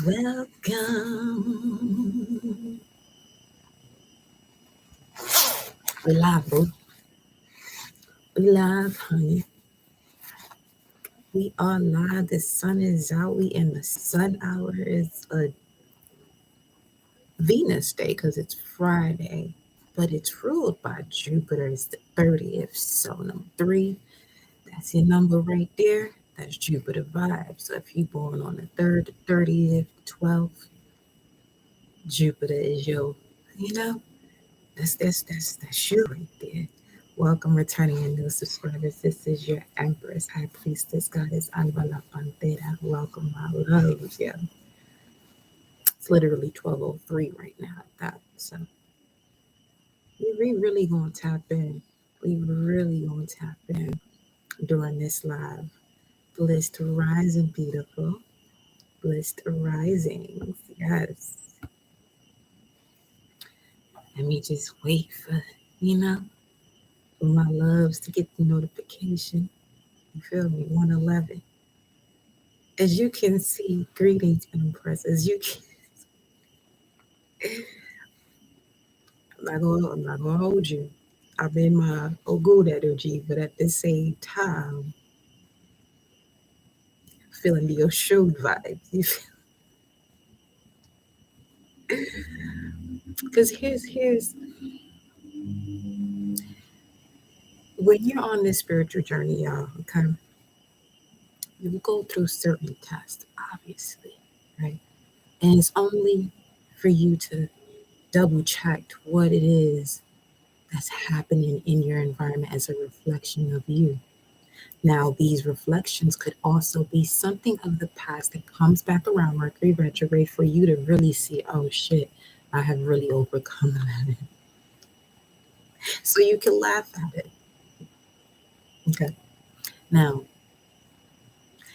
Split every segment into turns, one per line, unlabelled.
Welcome. We live, boo. We live, honey. We are live. The sun is out. We in the sun hour. It's a Venus day because it's Friday, but it's ruled by Jupiter. It's the 30th. So number 3, that's your number right there. That's Jupiter vibes. So if you're born on the 3rd, the 30th, 12th, Jupiter is your. That's you right there. Welcome, returning and new subscribers. This is your Empress, High Priestess, Goddess Alba La Pantera. Welcome, my loves. Yeah, it's literally 12:03 right now at that. So we really gonna tap in. We really gonna tap in during this live. Blissed rising, beautiful. Blissed risings. Yes. Let me just wait for my loves to get the notification. You feel me? 111. As you can see, greetings, Empress. As you can, I'm not gonna hold you. I'm in my good energy, but at the same time, feeling the Oshun vibes. Because here's when you're on this spiritual journey, y'all. Okay, you go through certain tests, obviously, right? And it's only for you to double check what it is that's happening in your environment as a reflection of you. Now, these reflections could also be something of the past that comes back around Mercury retrograde for you to really see, oh shit, I have really overcome that. So you can laugh at it. Okay. Now,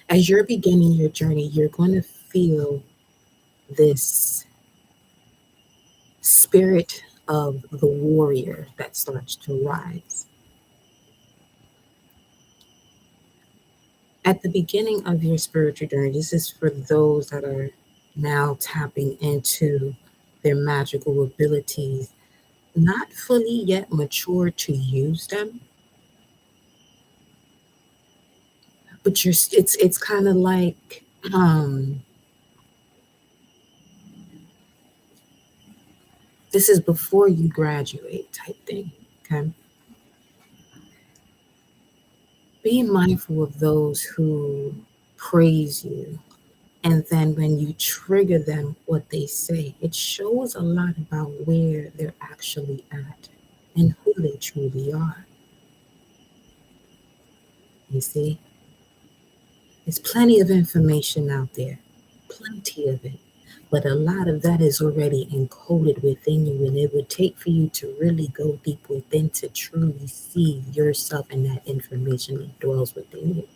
as you're beginning your journey, you're going to feel this spirit of the warrior that starts to rise. At the beginning of your spiritual journey, this is for those that are now tapping into their magical abilities, not fully yet mature to use them, but it's kind of like this is before you graduate type thing. Okay, be mindful of those who praise you, and then when you trigger them, what they say, it shows a lot about where they're actually at and who they truly are. You see, there's plenty of information out there, plenty of it. But a lot of that is already encoded within you, and it would take for you to really go deep within to truly see yourself and that information that dwells within you.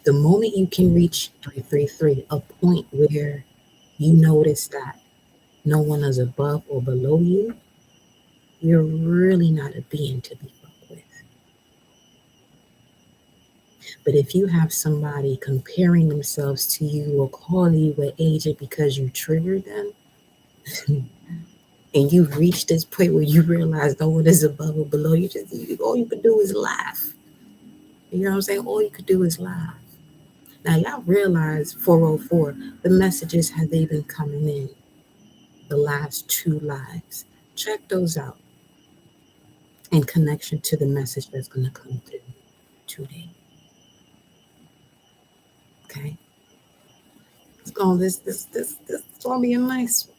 The moment you can reach 333, a point where you notice that no one is above or below you, you're really not a being to be fucked with. But if you have somebody comparing themselves to you or calling you an agent because you triggered them, and you've reached this point where you realize no one is above or below you, all you could do is laugh. You know what I'm saying? All you could do is laugh. Now y'all realize 404, the messages have they been coming in the last 2 lives. Check those out in connection to the message that's gonna come through today. Okay? It's going this gonna be a nice one.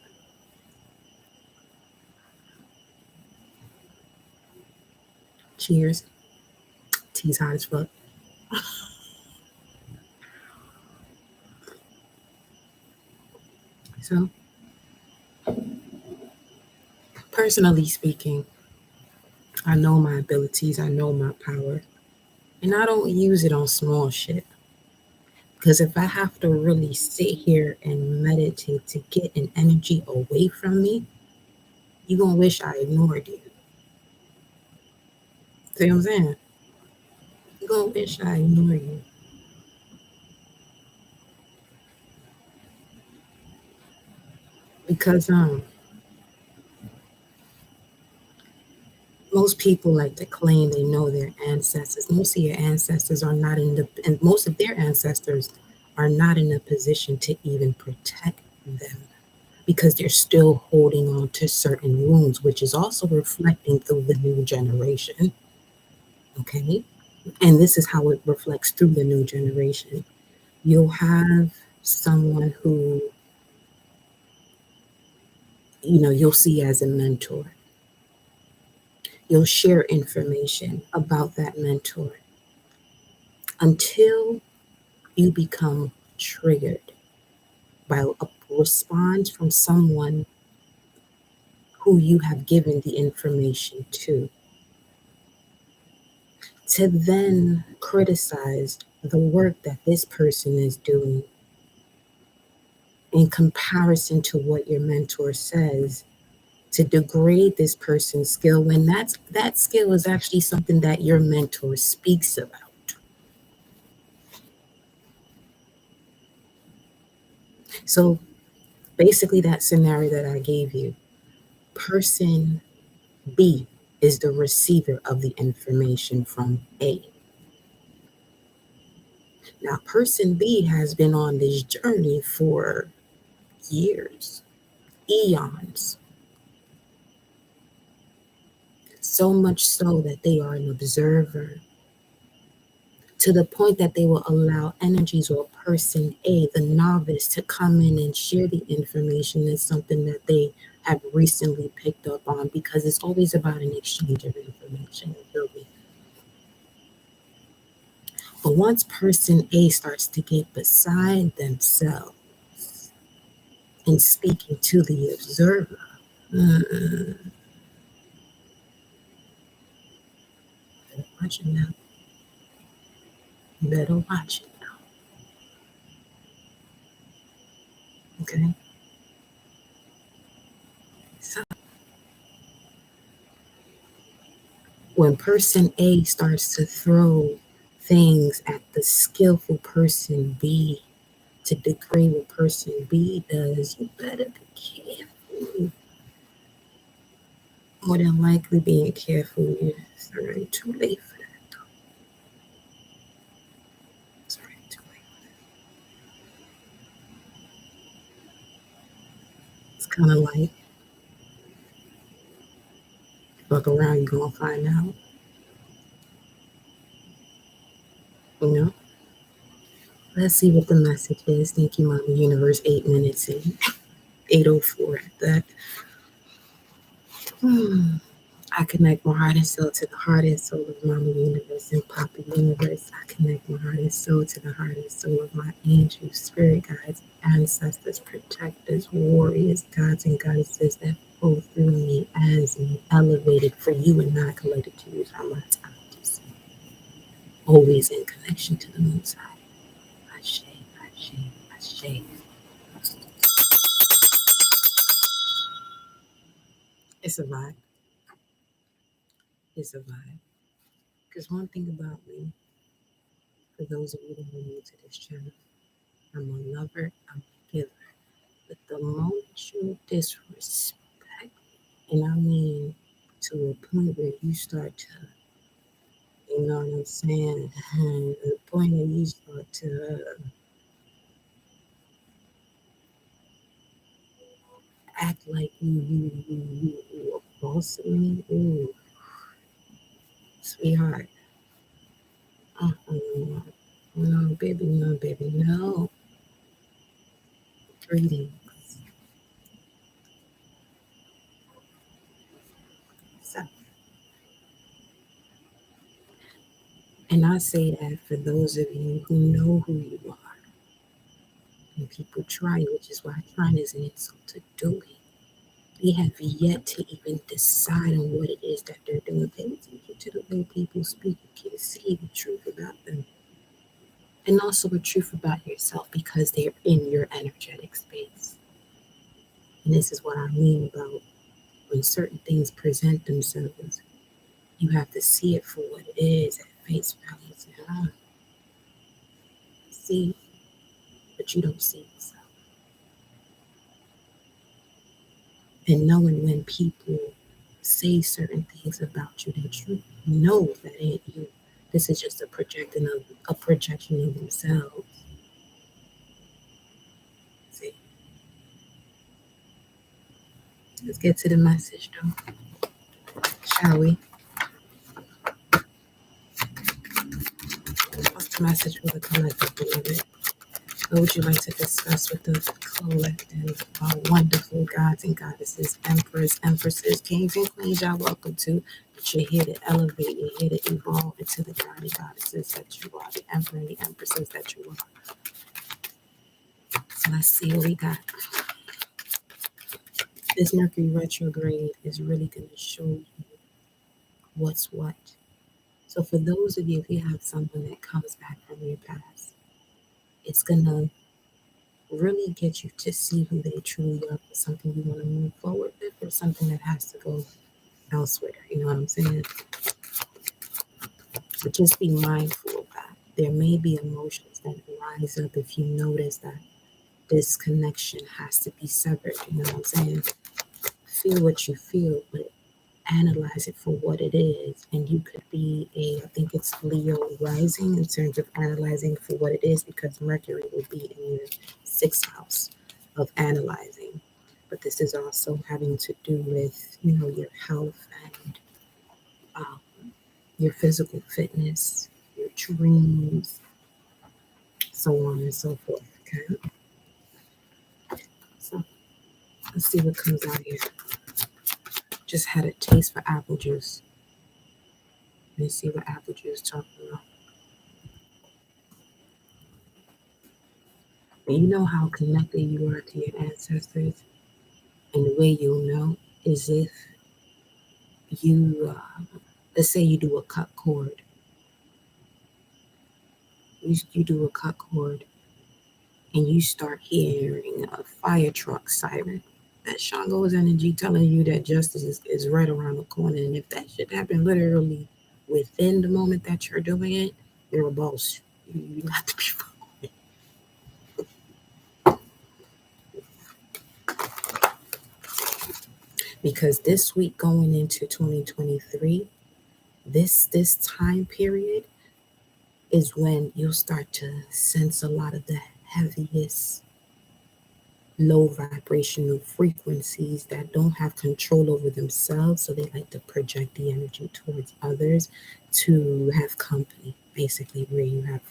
Cheers. Tea's hot as fuck. So, personally speaking, I know my abilities, I know my power, and I don't use it on small shit. Because if I have to really sit here and meditate to get an energy away from me, you're going to wish I ignored you. See what I'm saying? You're gonna wish I ignore you because most people like to claim they know their ancestors. Most of your ancestors are not in the, and most of their ancestors are not in a position to even protect them because they're still holding on to certain wounds, which is also reflecting through the new generation. Okay. And this is how it reflects through the new generation. You'll have someone who, you'll see as a mentor. You'll share information about that mentor until you become triggered by a response from someone who you have given the information to then criticize the work that this person is doing in comparison to what your mentor says, to degrade this person's skill when that skill is actually something that your mentor speaks about. So basically that scenario that I gave you, person B is the receiver of the information from A. Now, person B has been on this journey for years, eons, so much so that they are an observer to the point that they will allow energies or person A, the novice, to come in and share the information as something that they have recently picked up on because it's always about an exchange of information. But once person A starts to get beside themselves and speaking to the observer, mm, better watch it now. You better watch it now. Okay? So when person A starts to throw things at the skillful person B to degrade what person B does, you better be careful. More than likely, being careful is already too late for that. It's already too late. It's kind of like look around, you're gonna find out. You know. Let's see what the message is. Thank you, Mama Universe. 8 minutes in. 8:04 at that. Hmm. I connect my heart and soul to the heart and soul of Mama Universe and Papa Universe. I connect my heart and soul to the heart and soul of my angels, spirit guides, ancestors, protectors, warriors, gods and goddesses that flow through me as me, elevated for you and not collected to use how much time to see. Always in connection to the moon side. Ashe, Ashe, Ashe. It's a vibe. It's a vibe. Because one thing about me, for those of you that are new to this channel, I'm a lover, I'm a giver. But the moment you disrespect, and I mean to a point where you start to, you know what I'm saying? The point where you start to act like you are boss of me. Ooh, sweetheart. Uh-uh. No, baby, no, baby, no. Greetings. So, and I say that for those of you who know who you are. And people try, which is why trying is an insult to doing. They have yet to even decide on what it is that they're doing. Pay attention to the way people speak. You can see the truth about them. And also the truth about yourself because they're in your energetic space. And this is what I mean about when certain things present themselves, you have to see it for what it is at face value. uh, see, but you don't see yourself. And knowing when people say certain things about you that you know that ain't you. This is just a projection of themselves. See, let's get to the message though, shall we? What's the message for the collective, beloved? What would you like to discuss with the collective? Our wonderful gods and goddesses, emperors, empresses, kings, and queens, y'all welcome to. But you're here to elevate, you're here to evolve into the god and goddesses that you are, the emperor and the empresses that you are. So let's see what we got. This Mercury retrograde is really going to show you what's what. So for those of you, if you have someone that comes back from your past, it's going to really get you to see who they truly are for something you want to move forward with or something that has to go elsewhere. You know what I'm saying? But just be mindful of that. There may be emotions that rise up if you notice that this connection has to be severed. You know what I'm saying? Feel what you feel, but analyze it for what it is. And you could be I think it's Leo rising in terms of analyzing for what it is because Mercury will be in your sixth house of analyzing. But this is also having to do with, your health and um, your physical fitness, your dreams, so on and so forth. Okay. So let's see what comes out here. Just had a taste for apple juice. Let's see what apple juice talking about. And you know how connected you are to your ancestors, and the way you'll know is if let's say you do a cut cord. You do a cut cord, and you start hearing a fire truck siren. That's Shango's energy telling you that justice is right around the corner. And if that should happen literally within the moment that you're doing it, you're a boss. You got to be following. Because this week going into 2023, this time period is when you'll start to sense a lot of the heaviest low vibrational frequencies that don't have control over themselves, so they like to project the energy towards others to have company, basically, where you have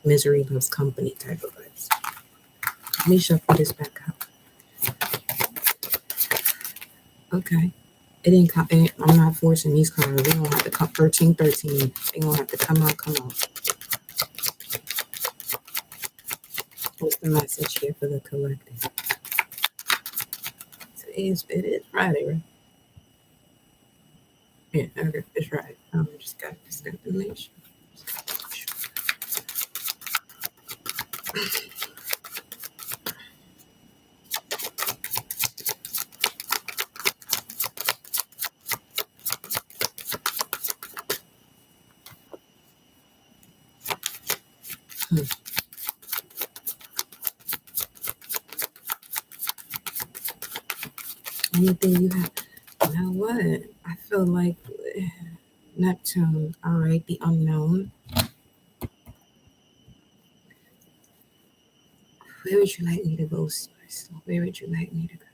misery loves company type of vibes. Let me shuffle this back up. Okay. It ain't, I'm not forcing these cards. They don't have to come 13, 13. They gonna have to come out, come out. What's the message here for the collective? It is Friday, right? Yeah, okay, it's right. Just got to make sure. Hmm. Anything you have? You know what? I feel like Neptune. All right, the unknown. Where would you like me to go, Source? Where would you like me to go?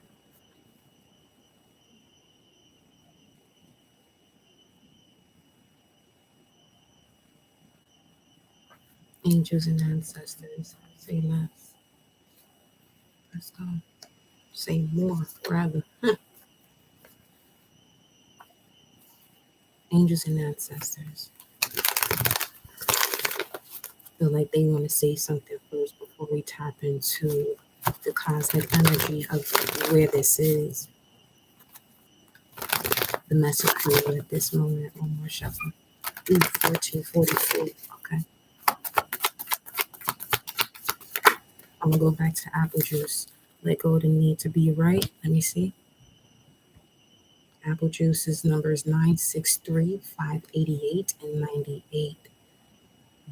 Angels and ancestors. Say less. Let's go. Say more, rather. Angels and ancestors. Feel like they want to say something first before we tap into the cosmic energy of where this is. The message for you at this moment. One more shuffle. 1444. Okay. I'm gonna go back to apple juice. Let go of the need to be right. Let me see. Apple juice's number is 963 588 and 98.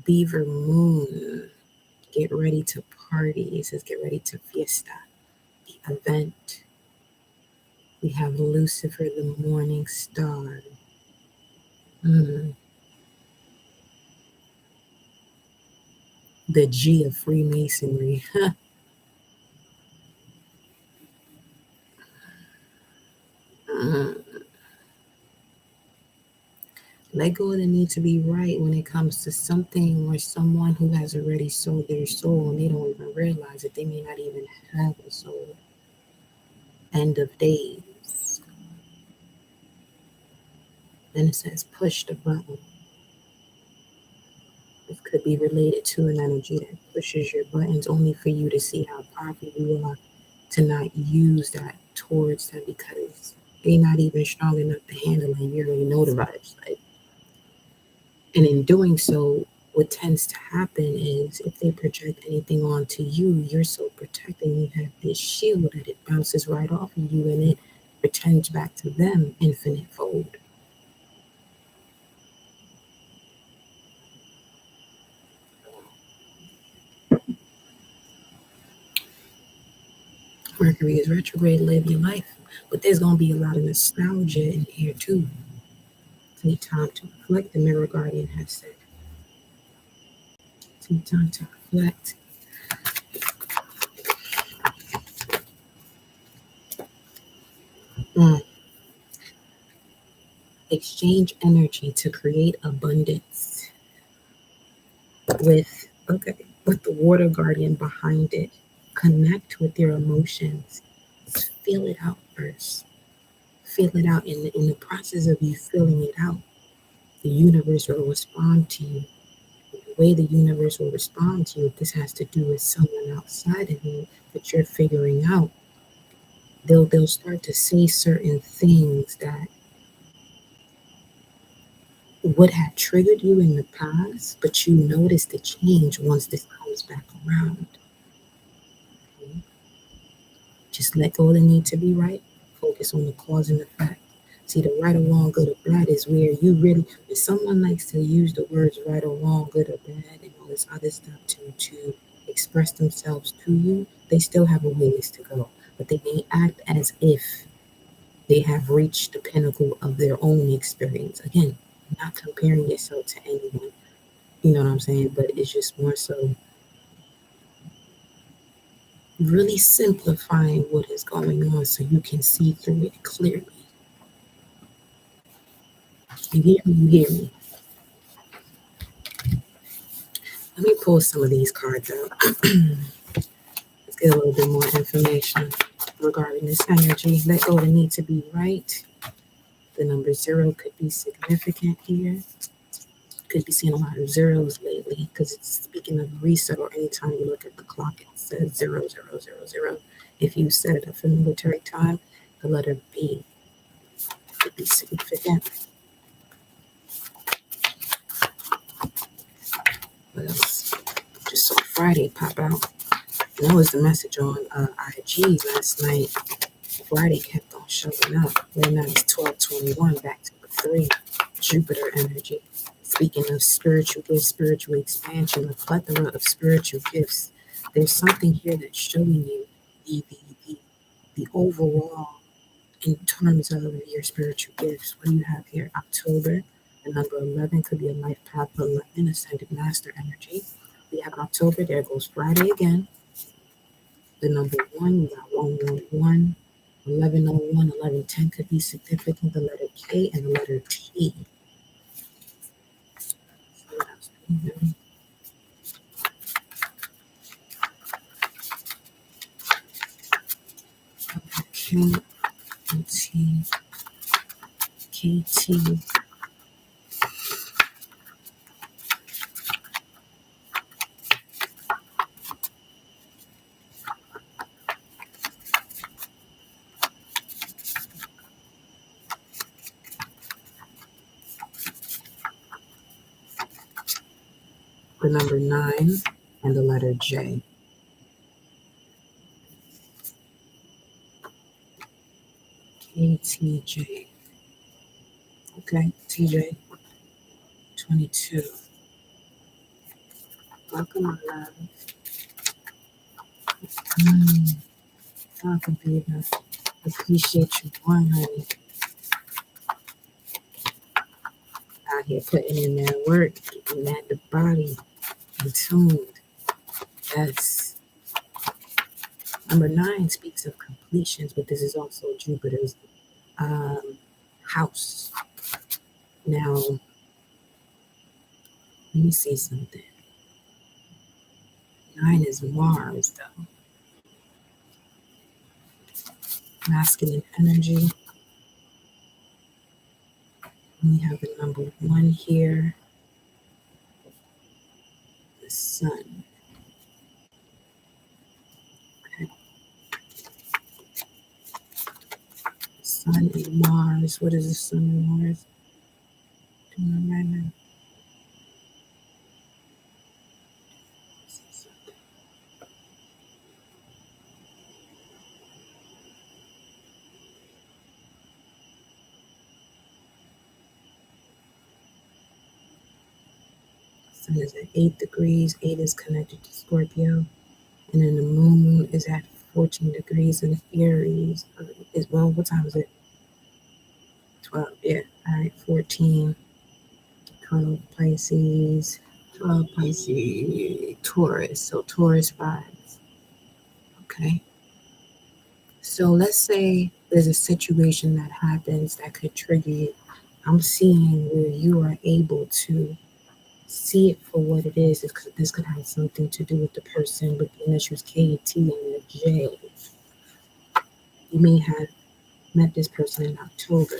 Beaver Moon, get ready to party. It says get ready to fiesta, the event. We have Lucifer, the morning star. Mm. The G of Freemasonry. Mm. Let go of the need to be right when it comes to something or someone who has already sold their soul and they don't even realize it. They may not even have a soul. End of days. Then it says push the button. This could be related to an energy that pushes your buttons only for you to see how powerful you are, to not use that towards them because they're not even strong enough to handle it. You already know the vibes. Like, and in doing so, what tends to happen is if they project anything onto you, you're so protected. You have this shield that it bounces right off of you and it returns back to them infinite fold. Mercury is retrograde, live your life. But there's going to be a lot of nostalgia in here too. Take time to reflect, the mirror guardian has said. Take time to reflect. Mm. Exchange energy to create abundance with the water guardian behind it. Connect with your emotions. Feel it out first. Feel it out. In the process of you feeling it out, the universe will respond to you. The way the universe will respond to you, if this has to do with someone outside of you that you're figuring out, they'll start to say certain things that would have triggered you in the past, but you notice the change once this comes back around. Okay? Just let go of the need to be right. Focus on the cause and effect. See, the right or wrong, good or bad is where you really, if someone likes to use the words right or wrong, good or bad, and all this other stuff to express themselves to you, they still have a ways to go. But they may act as if they have reached the pinnacle of their own experience. Again, not comparing yourself to anyone, you know what I'm saying? But it's just more so really simplifying what is going on so you can see through it clearly. You hear me? You hear me? Let me pull some of these cards out. Let's get a little bit more information regarding this energy. Let go of the need to be right. The number zero could be significant here. Could be seeing a lot of zeros lately because it's speaking of reset, or anytime you look at the clock, it says 0000. If you set it up for military time, the letter B could be significant. What else? Just saw Friday pop out. And that was the message on IG last night. Friday kept on showing up. Right now it's 12:21, back to the 3. Jupiter energy. Speaking of spiritual gifts, spiritual expansion, a plethora of spiritual gifts. There's something here that's showing you the the, the, the overall in terms of your spiritual gifts. What do you have here? October. The number 11 could be a life path 11, ascended master energy. We have October. There goes Friday again. The number 1, we got 111. 1101, 1110 could be significant. The letter K and the letter T. What else? K and T. KT. The number 9 and the letter J. KTJ. Okay, TJ. 22. Welcome, my love. Mm, welcome, baby. Appreciate you born, honey. Out here putting in that work, getting that the body in tuned. Yes. Number 9 speaks of completions, but this is also Jupiter's um, house. Now, let me see something. 9 is Mars, though. Masculine energy. We have the number 1 here. The Sun. Okay. Sun and Mars. What is the Sun and Mars doing right now? Sun is at 8 degrees. 8 is connected to Scorpio. And then the moon is at 14 degrees in Aries. Well, what time is it? 12. Yeah. All right. 14. 12 Pisces. 12 Pisces. Taurus. So Taurus vibes. Okay. So let's say there's a situation that happens that could trigger you. I'm seeing where you are able to see it for what it is. This could have something to do with the person with the initials KT in the jail. You may have met this person in October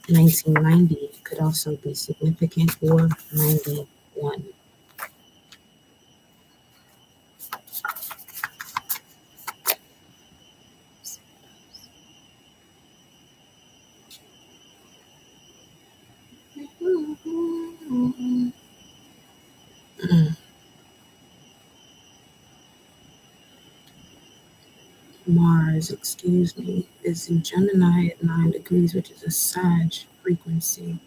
1990. Could also be significant, or 91. Mars, excuse me, is in Gemini at 9 degrees, which is a Sag frequency.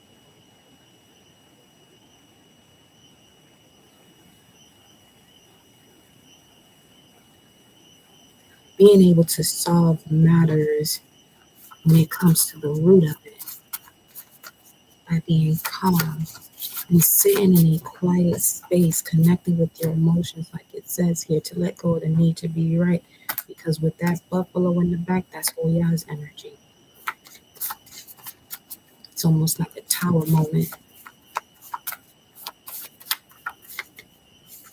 Being able to solve matters when it comes to the root of it by being calm and sitting in a quiet space, connecting with your emotions, like it says here, to let go of the need to be right. Because with that buffalo in the back, that's Oya's energy. It's almost like a tower moment.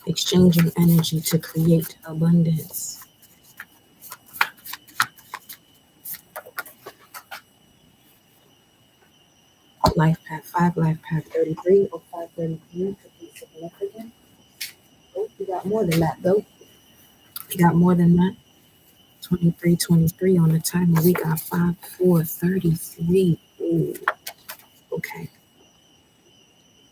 Exchanging energy to create abundance. Life path 5, life path 33, or 533 could be significant. Oh, you got more than that, though. You got more than that. 23 on the timer. We got 5, 4, 33. Ooh. Okay.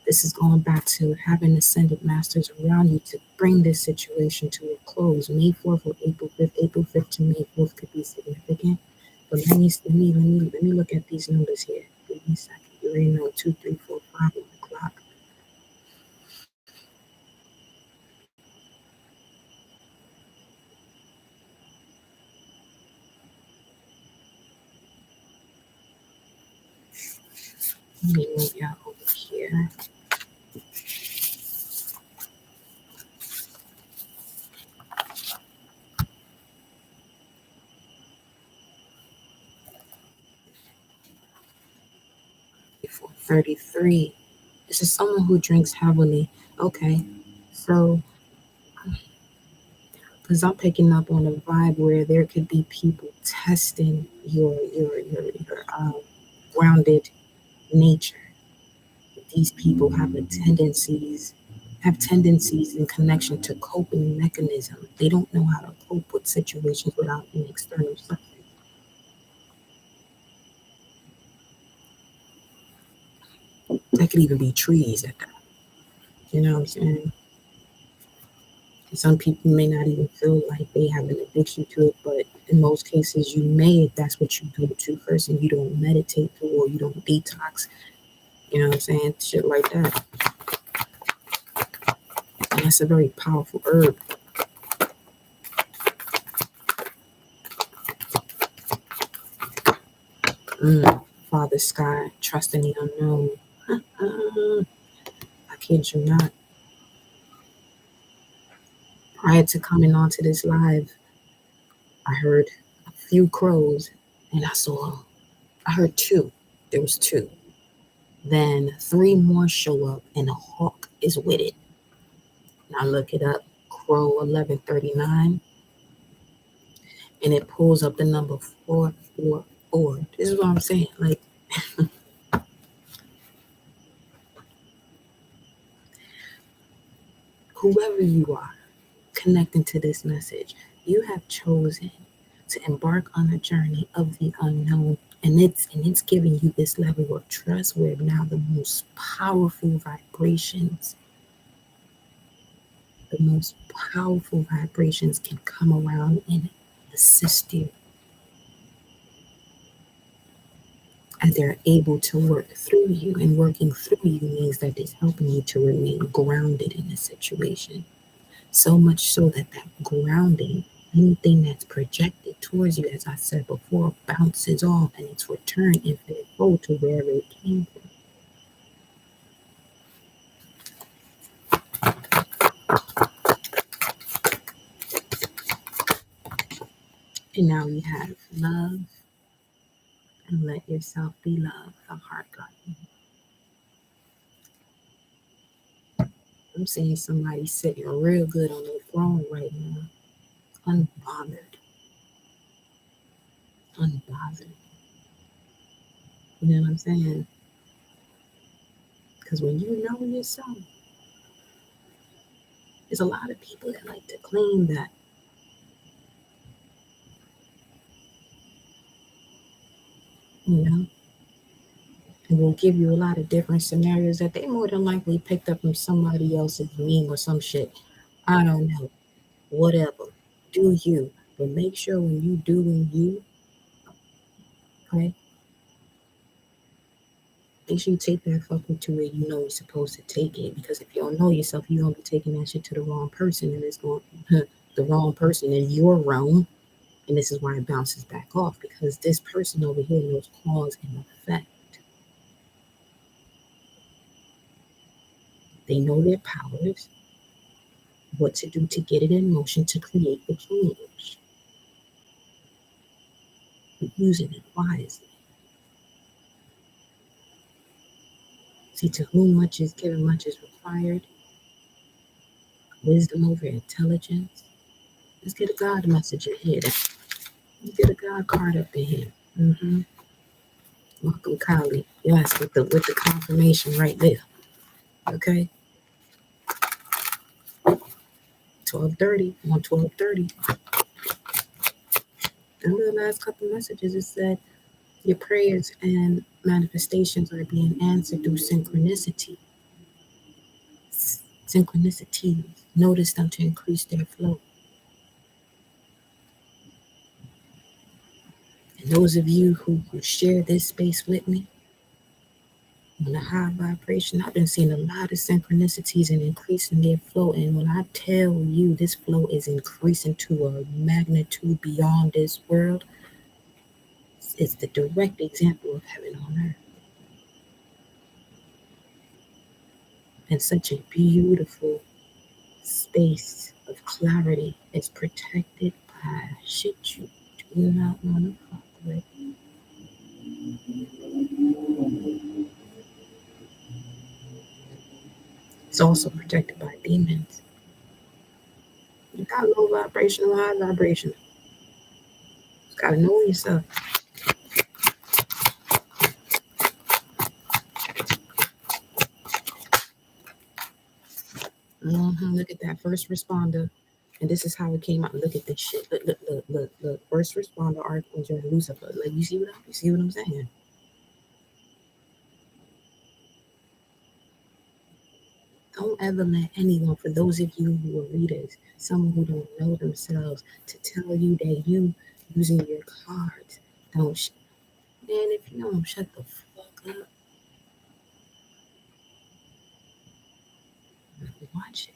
This is going back to having ascended masters around you to bring this situation to a close. May 4th or April 5th. April 5th to May 4th could be significant. But let me look at these numbers here. Give me a second. You already know 2, 3, 4, 5 on the clock. Let me move y'all over here. For 33. This is someone who drinks heavily. Okay. So, because I'm picking up on a vibe where there could be people testing your grounded nature. These people have tendencies in connection to coping mechanism. They don't know how to cope with situations without an external suffering. That could even be trees at that. You know what I'm saying? Some people may not even feel like they have an addiction to it, but in most cases, you may, if that's what you go to first and you don't meditate through or you don't detox, You know what I'm saying? Shit like that. And that's a very powerful herb. Father Sky, trust in the unknown. I kid you not. Prior to coming onto this live, I heard a few crows and I heard two. There was two. Then three more show up and a hawk is with it. And I look it up, Crow 1139, and it pulls up the number 444. This is what I'm saying. Like, whoever you are connecting to this message, you have chosen to embark on a journey of the unknown. And it's giving you this level of trust where now the most powerful vibrations, the most powerful vibrations can come around and assist you as they're able to work through you. And working through you means that it's helping you to remain grounded in the situation. So much so that that grounding, anything that's projected towards you, as I said before, bounces off and it's returned infinite fold to wherever it came from. And now you have love and let yourself be loved, the heart garden. I'm seeing somebody sitting real good on their throne right now, unbothered, unbothered. You know what I'm saying? Because when you know yourself, there's a lot of people that like to claim that, you know, and will give you a lot of different scenarios that they more than likely picked up from somebody else's meme or some shit. I don't know. Whatever. Do you. But make sure when you doing you, okay, make sure you take that fucking to where you know you're supposed to take it. Because if you don't know yourself, you're gonna be taking that shit to the wrong person and it's going the wrong person in your realm. And this is why it bounces back off. Because this person over here knows cause and effect. They know their powers, what to do to get it in motion to create the change, but using it wisely. See, to whom much is given, much is required. Wisdom over intelligence. Let's get a God message in here. Let's get a God card up in here. Welcome, Kylie. Yes, with the confirmation right there. Okay, 12:30 on 12:30. And the last couple messages it said your prayers and manifestations are being answered through synchronicity. Synchronicities. Notice them to increase their flow. And those of you who share this space with me on a high vibration, I've been seeing a lot of synchronicities and increasing their flow. And when I tell you this flow is increasing to a magnitude beyond this world, it's the direct example of heaven on earth. And such a beautiful space of clarity is protected by shit you do not want to fuck with. It's also protected by demons. You got low vibration or high vibration. You gotta know yourself. Look at that first responder. And this is how it came out. Look at this shit. Look. First responder, Archangel, and Lucifer. Like you see what I'm saying? Don't ever let anyone, for those of you who are readers, someone who don't know themselves, to tell you that you using your cards don't. Man, if you don't shut the fuck up, Watch it.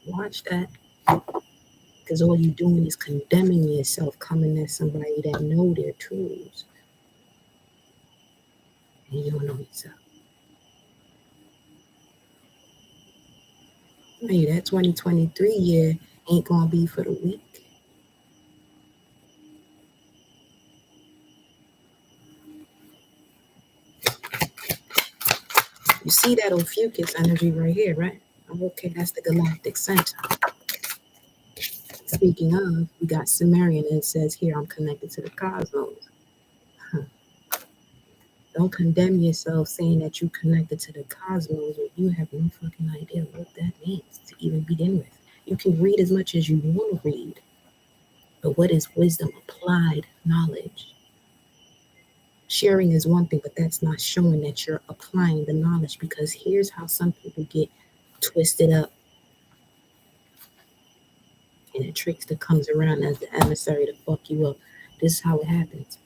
Watch that. Because all you're doing is condemning yourself, coming at somebody that know their tools, and you don't know yourself. Hey, that 2023 year ain't gonna be for the weak. You see that Ophiuchus energy right here, right? Okay, that's the galactic center. Speaking of, we got Sumerian, and it says here, I'm connected to the cosmos. Huh. Don't condemn yourself saying that you connected to the cosmos when you have no fucking idea what that means to even begin with. You can read as much as you want to read, but what is wisdom? Applied knowledge. Sharing is one thing, but that's not showing that you're applying the knowledge, because here's how some people get twisted up and the tricks that comes around as the emissary to fuck you up. This is how it happens.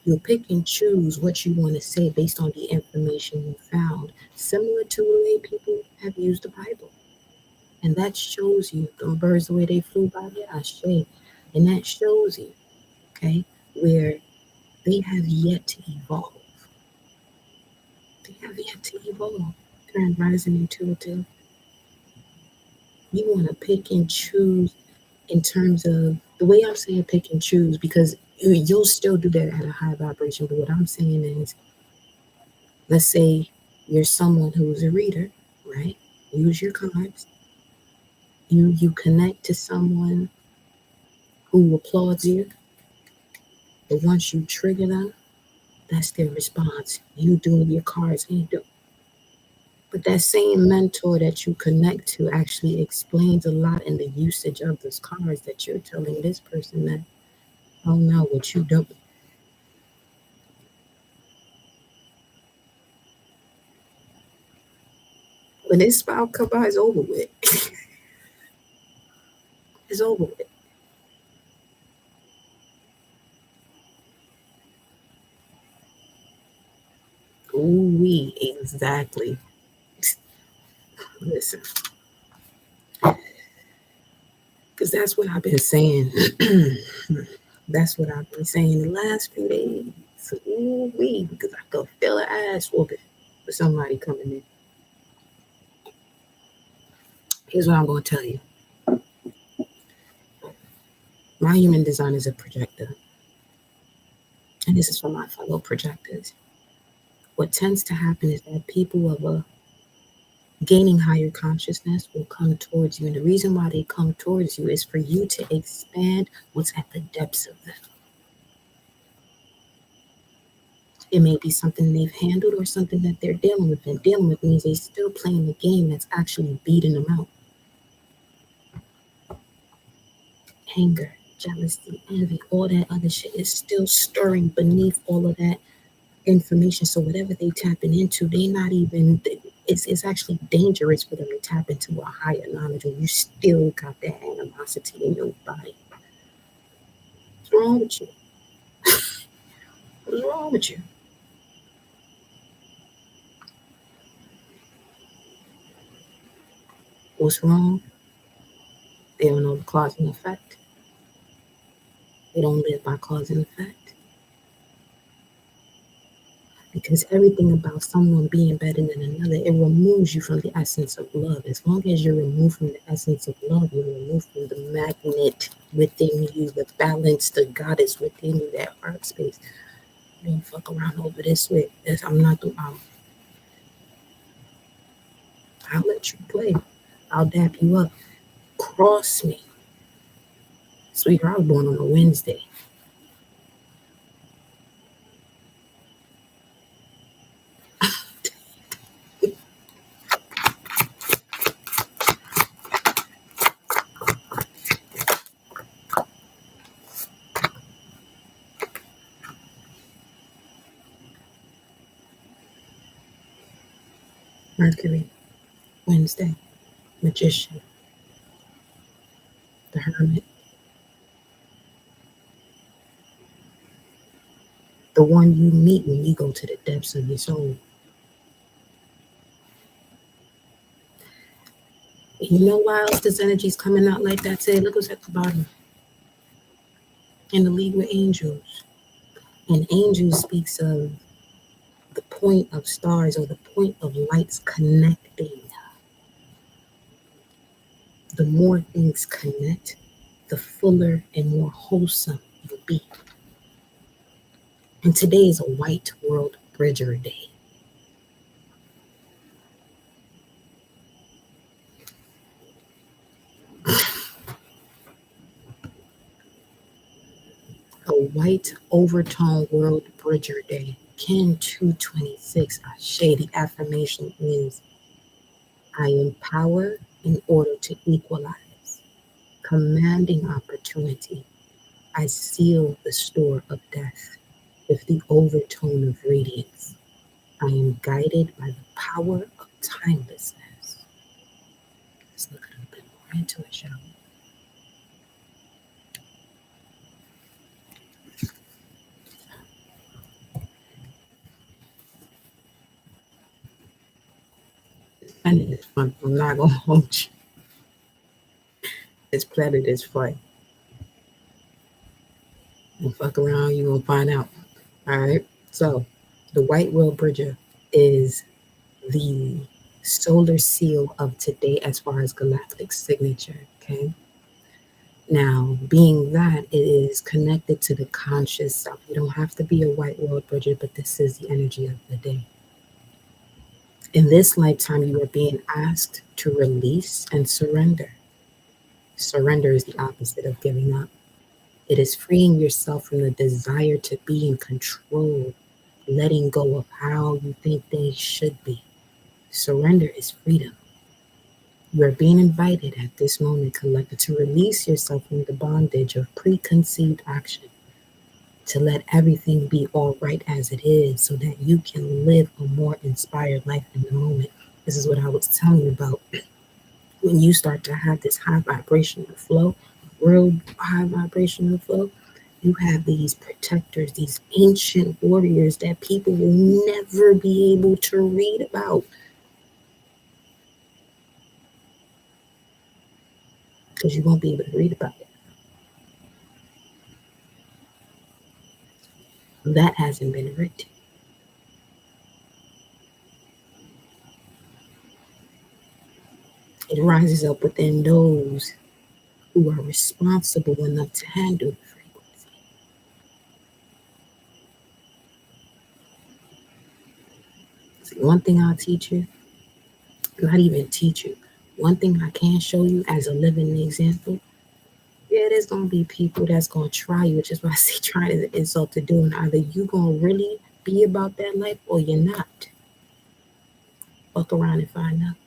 You'll pick and choose what you want to say based on the information you found, similar to the way people have used the Bible. And that shows you them birds the way they flew by the ashe. And that shows you, okay, where they have yet to evolve. They have yet to evolve. Grand rising intuitive. You want to pick and choose in terms of the way I'm saying pick and choose, because you'll still do that at a high vibration. But what I'm saying is, let's say you're someone who's a reader, right? Use your cards. You connect to someone who applauds you, but once you trigger them, that's their response. You doing your cards ain't do. But that same mentor that you connect to actually explains a lot in the usage of those cards that you're telling this person that, oh no, what you don't. When this spell come by, it's over with. It's over with. Ooh wee, exactly. Listen, because that's what I've been saying. That's what I've been saying the last few days. Ooh wee, because I could feel an ass whooping for somebody coming in. Here's what I'm going to tell you. My human design is a projector, and this is for my fellow projectors. What tends to happen is that people of a gaining higher consciousness will come towards you, and the reason why they come towards you is for you to expand what's at the depths of them. It may be something they've handled or something that they're dealing with, and dealing with means they're still playing the game that's actually beating them out. Anger, jealousy, envy, all that other shit is still stirring beneath all of that information. So whatever they tapping into, they not even, it's actually dangerous for them to tap into a higher knowledge when you still got that animosity in your body. What's wrong with you? What's wrong with you? What's wrong? They don't know the cause and effect. They don't live by cause and effect. Because everything about someone being better than another, it removes you from the essence of love. As long as you're removed from the essence of love, you're removed from the magnet within you, the balance, the goddess within you, that heart space. You don't fuck around over this with. I'm not the. I'll let you play. I'll dap you up. Cross me, sweetheart. I was born on a Wednesday. Mercury, Wednesday. Magician, the hermit, the one you meet when you go to the depths of your soul. You know why else this energy is coming out like that today? Look what's at the bottom. In the League with Angels. And angels speaks of the point of stars or the point of lights connecting. The more things connect, the fuller and more wholesome you'll be. And today is a White World Bridger Day. A white overtone world bridger day. Kin 226. Shady affirmation is I empower in order to equalize. Commanding opportunity. I seal the store of death with the overtone of radiance. I am guided by the power of timelessness. Let's look a little bit more into it, shall we? And it's fun. I'm not gonna hold you. This planet is fun. And fuck around, you gonna find out. All right. So, the White World Bridger is the solar seal of today as far as galactic signature. Okay. Now, being that it is connected to the conscious self, you don't have to be a White World Bridger, but this is the energy of the day. In this lifetime, you are being asked to release and surrender. Surrender is the opposite of giving up. It is freeing yourself from the desire to be in control, letting go of how you think things should be. Surrender is freedom. You are being invited at this moment, collective, to release yourself from the bondage of preconceived action, to let everything be all right as it is so that you can live a more inspired life in the moment. This is what I was telling you about. When you start to have this high vibrational flow, real high vibrational flow, you have these protectors, these ancient warriors that people will never be able to read about because you won't be able to read about it. That hasn't been written. It rises up within those who are responsible enough to handle the frequency. See, one thing I'll teach you, not even teach you, one thing I can show you as a living example, yeah, there's gonna be people that's gonna try you, which is why I say trying is an insult to do. And either you gonna really be about that life or you're not. Fuck around and find out.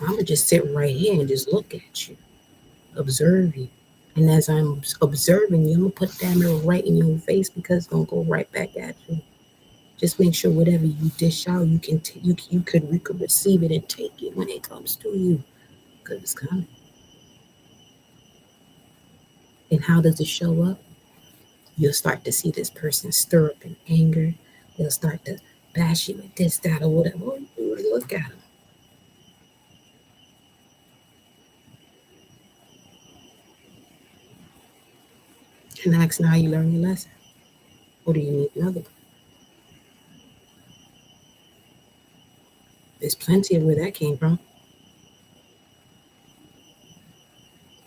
I'm gonna just sit right here and just look at you, observe you. And as I'm observing you, I'm gonna put that mirror right in your face because it's gonna go right back at you. Just make sure whatever you dish out, you can you could receive it and take it when it comes to you, because it's coming. And how does it show up? You'll start to see this person stir up in anger. They'll start to bash you with this, that, or whatever. Oh, look at them. And ask now you learn your lesson. Or do you need another one? There's plenty of where that came from.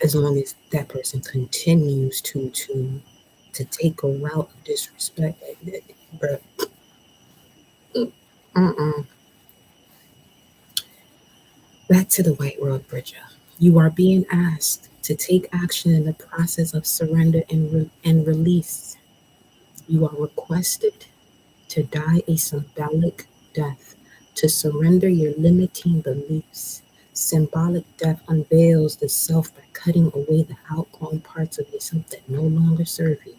As long as that person continues to take a route of disrespect like that, bro. Uh-uh. Back to the White World Bridger. You are being asked to take action in the process of surrender and release. You are requested to die a symbolic death, to surrender your limiting beliefs. Symbolic death unveils the self by cutting away the outgrown parts of yourself that no longer serve you.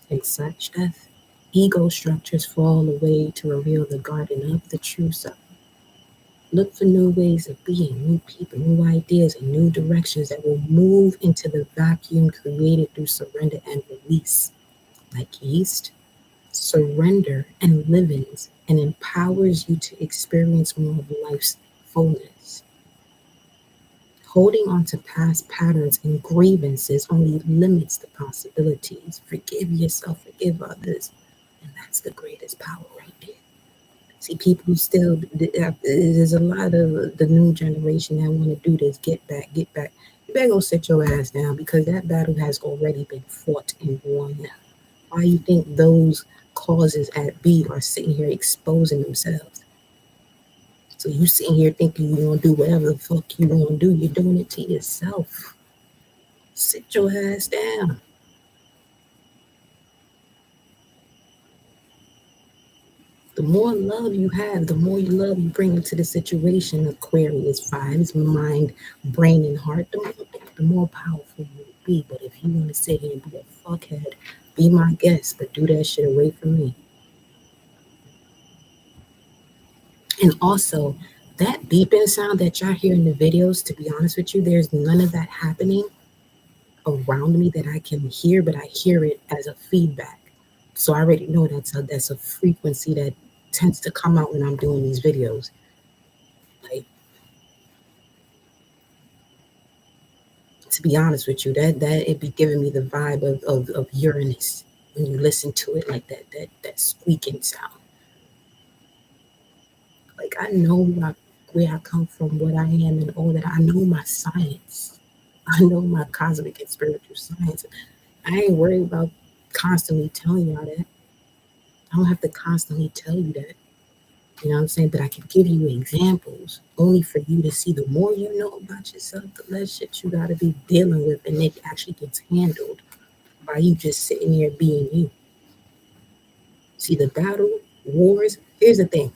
In such death, ego structures fall away to reveal the garden of the true self. Look for new ways of being, new people, new ideas, and new directions that will move into the vacuum created through surrender and release. Like yeast, surrender and livens and empowers you to experience more of life's fullness. Holding on to past patterns and grievances only limits the possibilities. Forgive yourself, forgive others. And that's the greatest power right there. See, people still, there's a lot of the new generation that want to do this get back, get back. You better go sit your ass down because that battle has already been fought and won. Why you think those causes at B are sitting here exposing themselves? So you sitting here thinking you're gonna do whatever the fuck you gonna do. You're doing it to yourself. Sit your ass down. The more love you have, the more love you bring into the situation. Aquarius vibes, mind, brain, and heart. The more powerful you will be. But if you want to sit here and be a fuckhead, be my guest, but do that shit away from me. And also, that beeping sound that y'all hear in the videos, to be honest with you, there's none of that happening around me that I can hear, but I hear it as a feedback. So I already know that's a frequency that tends to come out when I'm doing these videos. Like, to be honest with you, that it be giving me the vibe of Uranus when you listen to it, like that squeaking sound. Like, I know where I come from, what I am, and all that. I know my science. I know my cosmic and spiritual science. I ain't worried about constantly telling y'all that. I don't have to constantly tell you that. You know what I'm saying? But I can give you examples only for you to see. The more you know about yourself, the less shit you got to be dealing with, and it actually gets handled by you just sitting there being you. See, the battle, wars, here's the thing,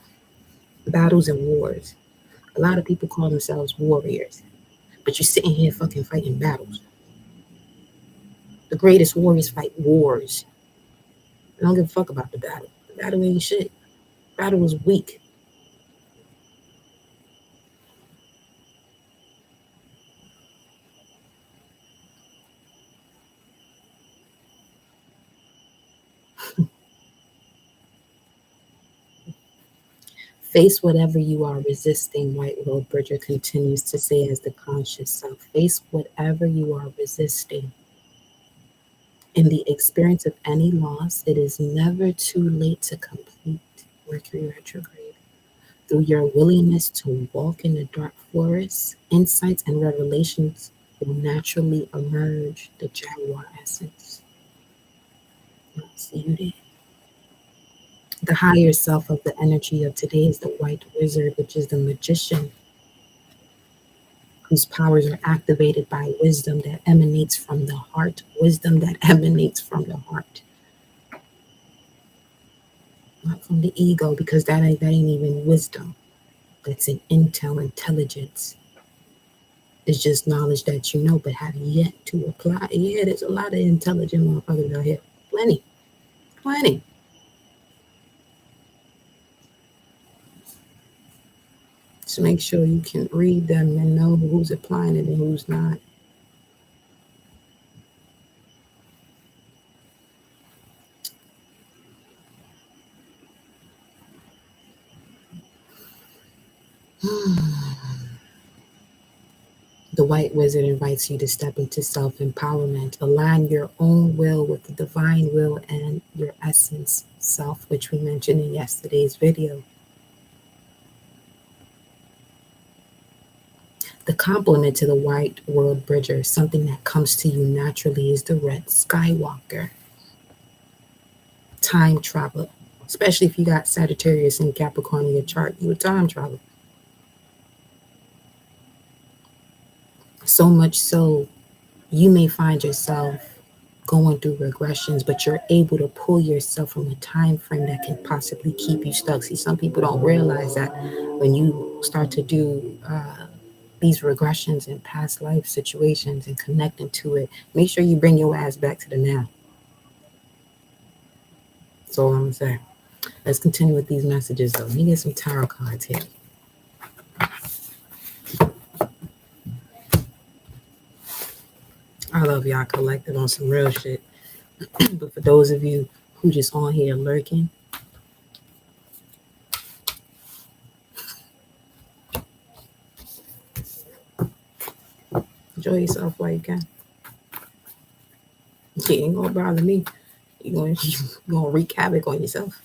battles and wars. A lot of people call themselves warriors, but you're sitting here fucking fighting battles. The greatest warriors fight wars. I don't give a fuck about the battle. The battle ain't shit. The battle was weak. Face whatever you are resisting, White Road Bridger continues to say as the conscious self. Face whatever you are resisting. In the experience of any loss, it is never too late to complete Mercury retrograde. Through your willingness to walk in the dark forest, insights and revelations will naturally emerge. The Jaguar essence. See you there. The higher self of the energy of today is the White Wizard, which is the magician, whose powers are activated by wisdom that emanates from the heart. Wisdom that emanates from the heart, not from the ego, because that ain't even wisdom. That's an intelligence. It's just knowledge that you know, but have yet to apply. Yeah, there's a lot of intelligent motherfuckers out here. Plenty, plenty. So make sure you can read them and know who's applying it and who's not. The White Wizard invites you to step into self empowerment, align your own will with the divine will and your essence self, which we mentioned in yesterday's video. The complement to the White World Bridger, something that comes to you naturally, is the Red Skywalker, time travel. Especially if you got Sagittarius and Capricorn in your chart, you would time travel. So much so, you may find yourself going through regressions, but you're able to pull yourself from a time frame that can possibly keep you stuck. See, some people don't realize that when you start to do these regressions in past life situations and connecting to it, make sure you bring your ass back to the now. That's all I'm gonna say. Let's continue with these messages though. Let me get some tarot cards here. I love y'all collected on some real shit. But for those of you who just on here lurking, Enjoy yourself while you can. You ain't gonna bother me. You gonna wreak havoc on yourself.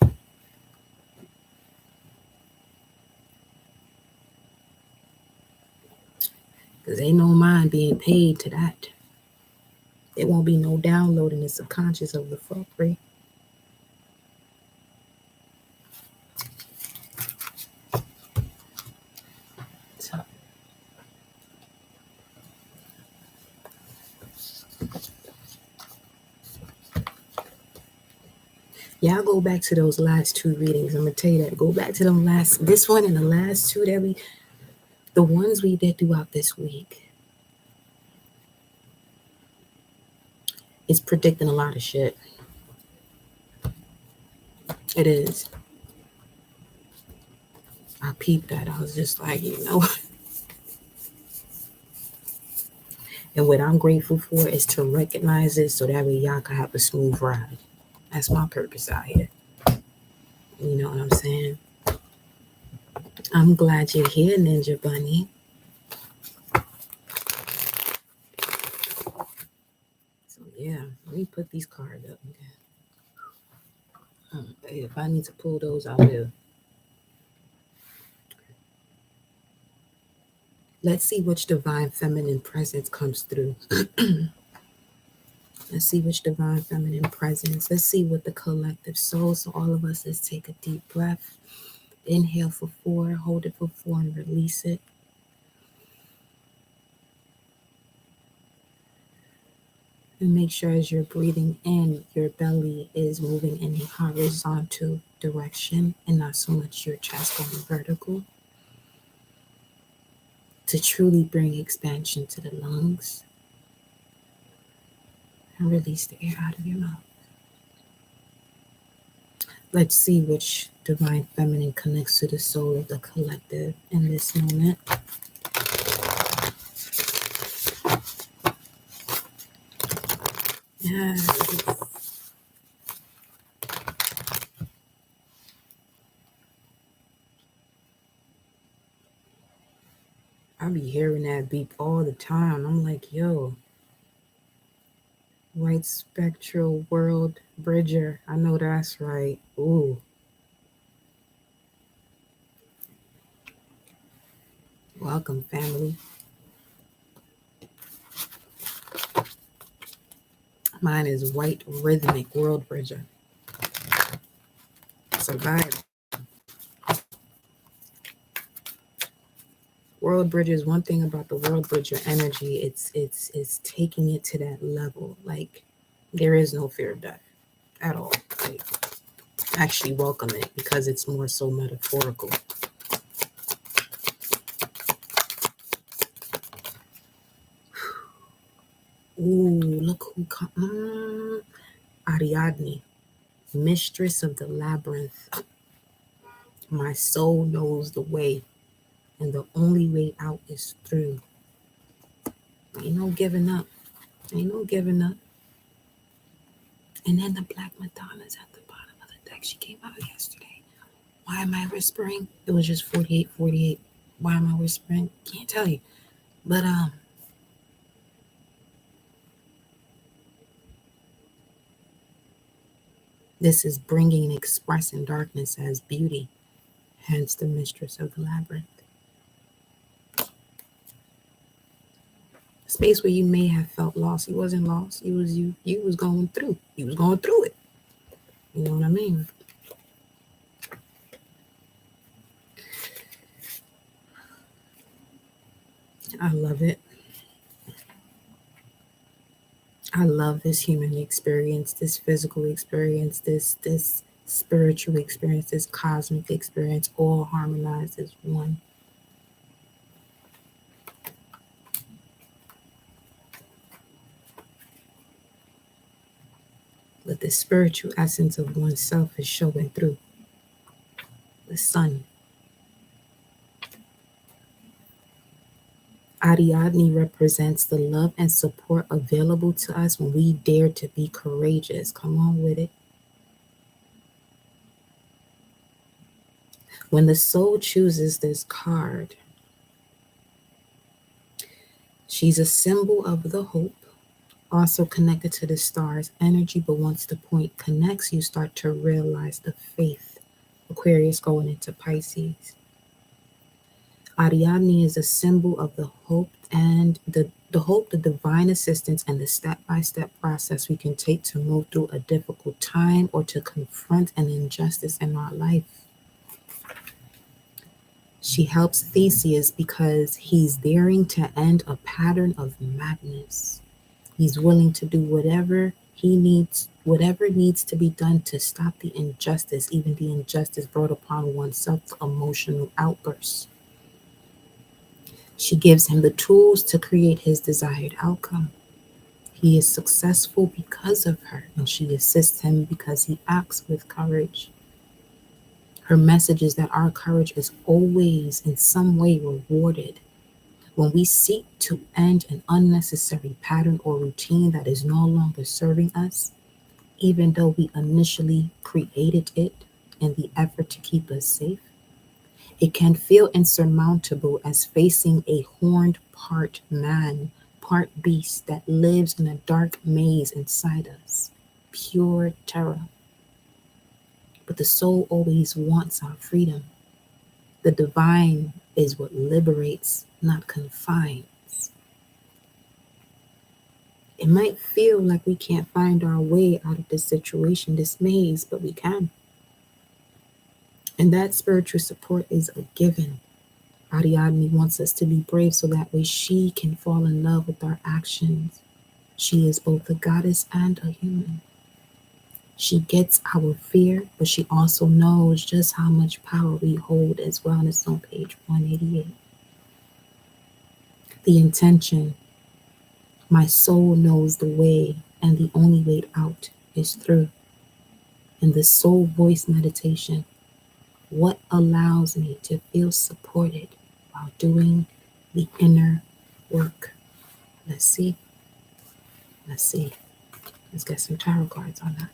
Because ain't no mind being paid to that. There won't be no downloading the subconscious of the fuckery. So, y'all go back to those last two readings. I'm gonna tell you that. Go back to them this one and the last two the ones we did throughout this week. It's predicting a lot of shit. It is. I peeped that. I was just like, and what I'm grateful for is to recognize it so that way y'all can have a smooth ride. That's my purpose out here. You know what I'm saying? I'm glad you're here, Ninja Bunny. So yeah, let me put these cards up. Okay. If I need to pull those, I will. Let's see which divine feminine presence comes through. Let's see which divine feminine presence. Let's see what the collective soul. So all of us, let's take a deep breath. Inhale for 4, hold it for 4, and release it. And make sure as you're breathing in, your belly is moving in a horizontal direction and not so much your chest going vertical. To truly bring expansion to the lungs. And release the air out of your mouth. Let's see which divine feminine connects to the soul of the collective in this moment. Yes. I be hearing that beep all the time. I'm like, yo, white spectral world bridger. I know that's right. Ooh. Welcome, family. Mine is white rhythmic world bridger. Survive. World bridger is one thing about the world bridger energy. It's taking it to that level. Like there is no fear of death at all. Like actually welcome it because it's more so metaphorical. Ooh, look who Ariadne, mistress of the labyrinth. My soul knows the way, and the only way out is through. Ain't no giving up. Ain't no giving up. And then the Black Madonna's at the bottom of the deck. She came out yesterday. Why am I whispering? It was just 48, 48. Why am I whispering? Can't tell you. But this is bringing and expressing darkness as beauty, hence the mistress of the labyrinth. Space where you may have felt lost. You wasn't lost. You was you. You was going through. You was going through it. You know what I mean? I love it. I love this human experience, this physical experience, this spiritual experience, this cosmic experience, all harmonized as one. But the spiritual essence of oneself is showing through. The sun. Ariadne represents the love and support available to us when we dare to be courageous. Come on with it. When the soul chooses this card, She's a symbol of the hope, also connected to the stars energy, but once the point connects, you start to realize the faith. Aquarius going into Pisces. Ariadne is a symbol of the hope and the hope, the divine assistance, and the step-by-step process we can take to move through a difficult time or to confront an injustice in our life. She helps Theseus because he's daring to end a pattern of madness. He's willing to do whatever needs to be done to stop the injustice, even the injustice brought upon oneself, emotional outbursts. She gives him the tools to create his desired outcome. He is successful because of her, and she assists him because he acts with courage. Her message is that our courage is always in some way rewarded. When we seek to end an unnecessary pattern or routine that is no longer serving us, even though we initially created it in the effort to keep us safe, it can feel insurmountable as facing a horned part man, part beast that lives in a dark maze inside us. Pure terror. But the soul always wants our freedom. The divine is what liberates, not confines. It might feel like we can't find our way out of this situation, this maze, but we can. And that spiritual support is a given. Ariadne wants us to be brave so that way she can fall in love with our actions. She is both a goddess and a human. She gets our fear, but she also knows just how much power we hold as well. And it's on page 188. The intention. My soul knows the way, and the only way out is through. In the soul voice meditation, what allows me to feel supported while doing the inner work? Let's see. Let's see. Let's get some tarot cards on that.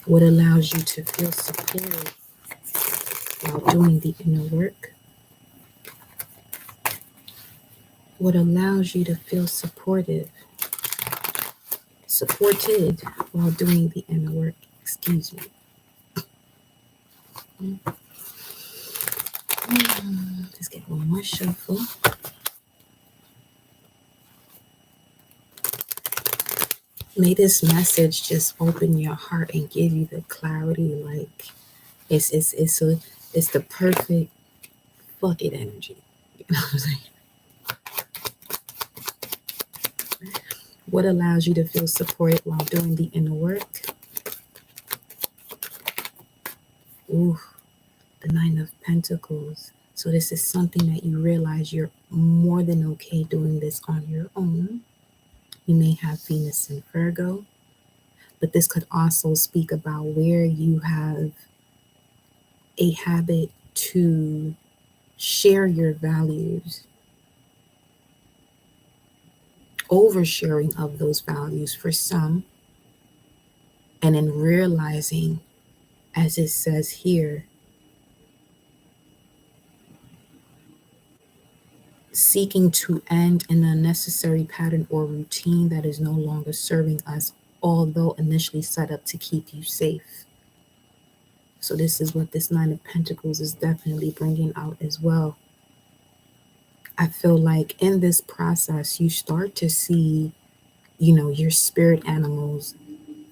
What allows you to feel supported while doing the inner work? What allows you to feel supported while doing the inner work? Excuse me. Let's get one more shuffle. May this message just open your heart and give you the clarity. Like it's the perfect fuck it energy. You know what I'm saying? What allows you to feel supported while doing the inner work? Ooh, the Nine of Pentacles. So this is something that you realize you're more than okay doing this on your own. You may have Venus in Virgo, but this could also speak about where you have a habit to share your values, oversharing of those values for some, and in realizing, as it says here, seeking to end an unnecessary pattern or routine that is no longer serving us, although initially set up to keep you safe. So this is what this Nine of Pentacles is definitely bringing out as well. I feel like in this process, you start to see, your spirit animals,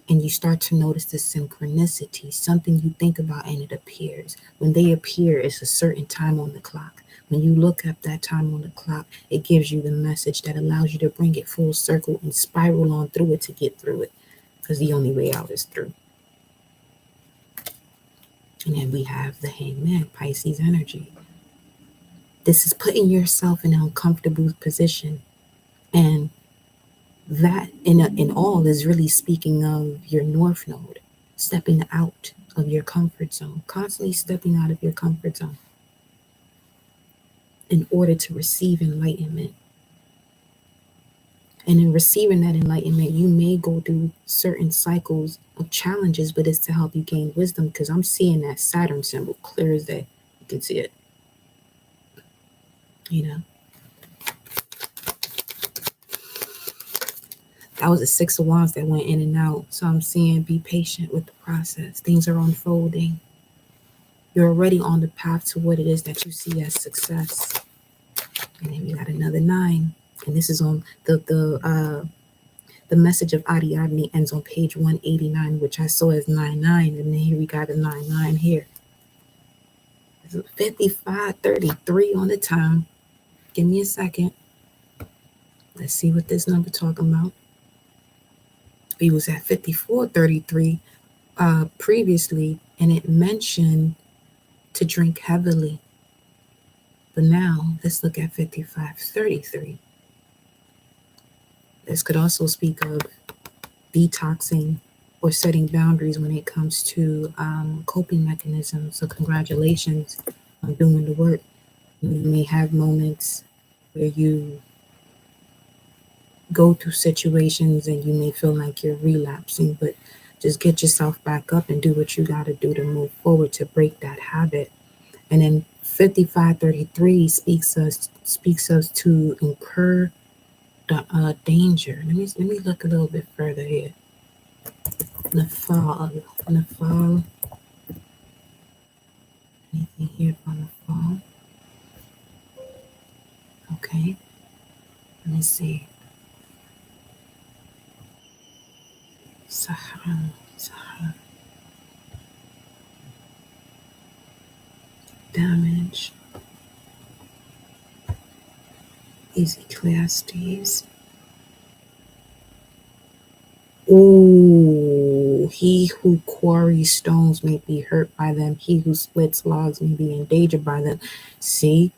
and you start to notice the synchronicity, something you think about and it appears. When they appear, it's a certain time on the clock. When you look up that time on the clock, it gives you the message that allows you to bring it full circle and spiral on through it to get through it, because the only way out is through. And then we have the Hangman, Pisces energy. This is putting yourself in an uncomfortable position, and that in all is really speaking of your North Node, stepping out of your comfort zone, constantly stepping out of your comfort zone in order to receive enlightenment. And in receiving that enlightenment, you may go through certain cycles of challenges, but it's to help you gain wisdom, because I'm seeing that Saturn symbol clear as day. You can see it. That was the Six of Wands that went in and out. So I'm saying be patient with the process. Things are unfolding. You're already on the path to what it is that you see as success. And then we got another nine. And this is on the message of Ariadne ends on page 189, which I saw as 99. And then here we got a 99 here. 55:33 on the time. Give me a second. Let's see what this number talking about. We was at 54:33 previously, and it mentioned to drink heavily. But now let's look at 55:33. This could also speak of detoxing or setting boundaries when it comes to coping mechanisms. So congratulations on doing the work. You may have moments where you go through situations and you may feel like you're relapsing, but just get yourself back up and do what you got to do to move forward to break that habit. And then 55:33 speaks us to incur the danger. Let me look a little bit further here. Nafal, Nafal. Anything here from Nafal? Okay. Let me see. Sahara, Sahara. Damage. Ecclesiastes. Ooh, he who quarries stones may be hurt by them. He who splits logs may be endangered by them. See,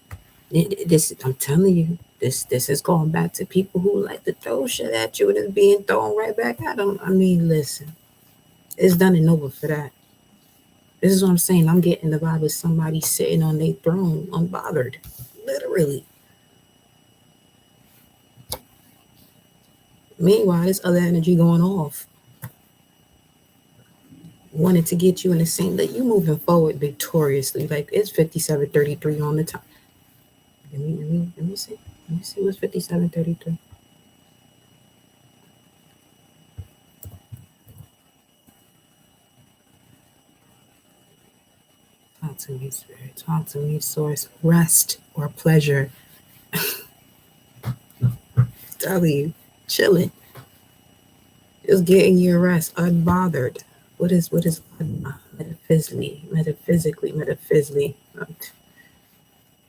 this I'm telling you, this is going back to people who like to throw shit at you and it's being thrown right back at them. I mean, listen, it's done and over for that. This is what I'm saying. I'm getting the vibe of somebody sitting on their throne, unbothered, literally. Meanwhile, this other energy going off, wanted to get you in the same, like you moving forward victoriously. Like it's 57:33 on the time. Let me see. Let me see what's 57:33. Talk to me, spirit. Talk to me, source. Rest or pleasure. Tell you, chilling. Just getting your rest, unbothered. What is metaphysically?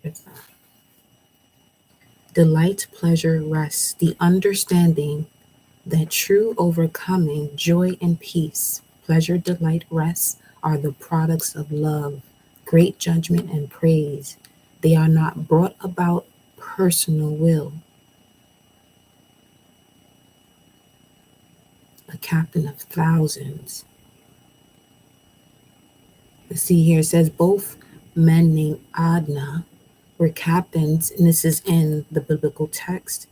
It's delight, pleasure, rest. The understanding that true overcoming, joy, and peace, pleasure, delight, rest are the products of love, great judgment, and praise. They are not brought about personal will. A captain of thousands. Let's see here. It says both men named Adnah were captains, and this is in the biblical text.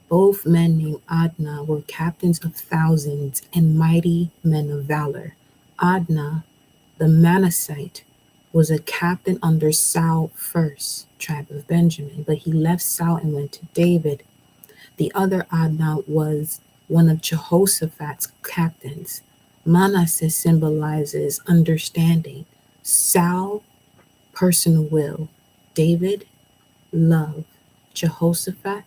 Both men named Adnah were captains of thousands and mighty men of valor. Adnah, the Manassite, was a captain under Saul first, tribe of Benjamin, but he left Saul and went to David. The other Adnah was one of Jehoshaphat's captains. Manasseh symbolizes understanding. Saul, personal will. David, love. Jehoshaphat,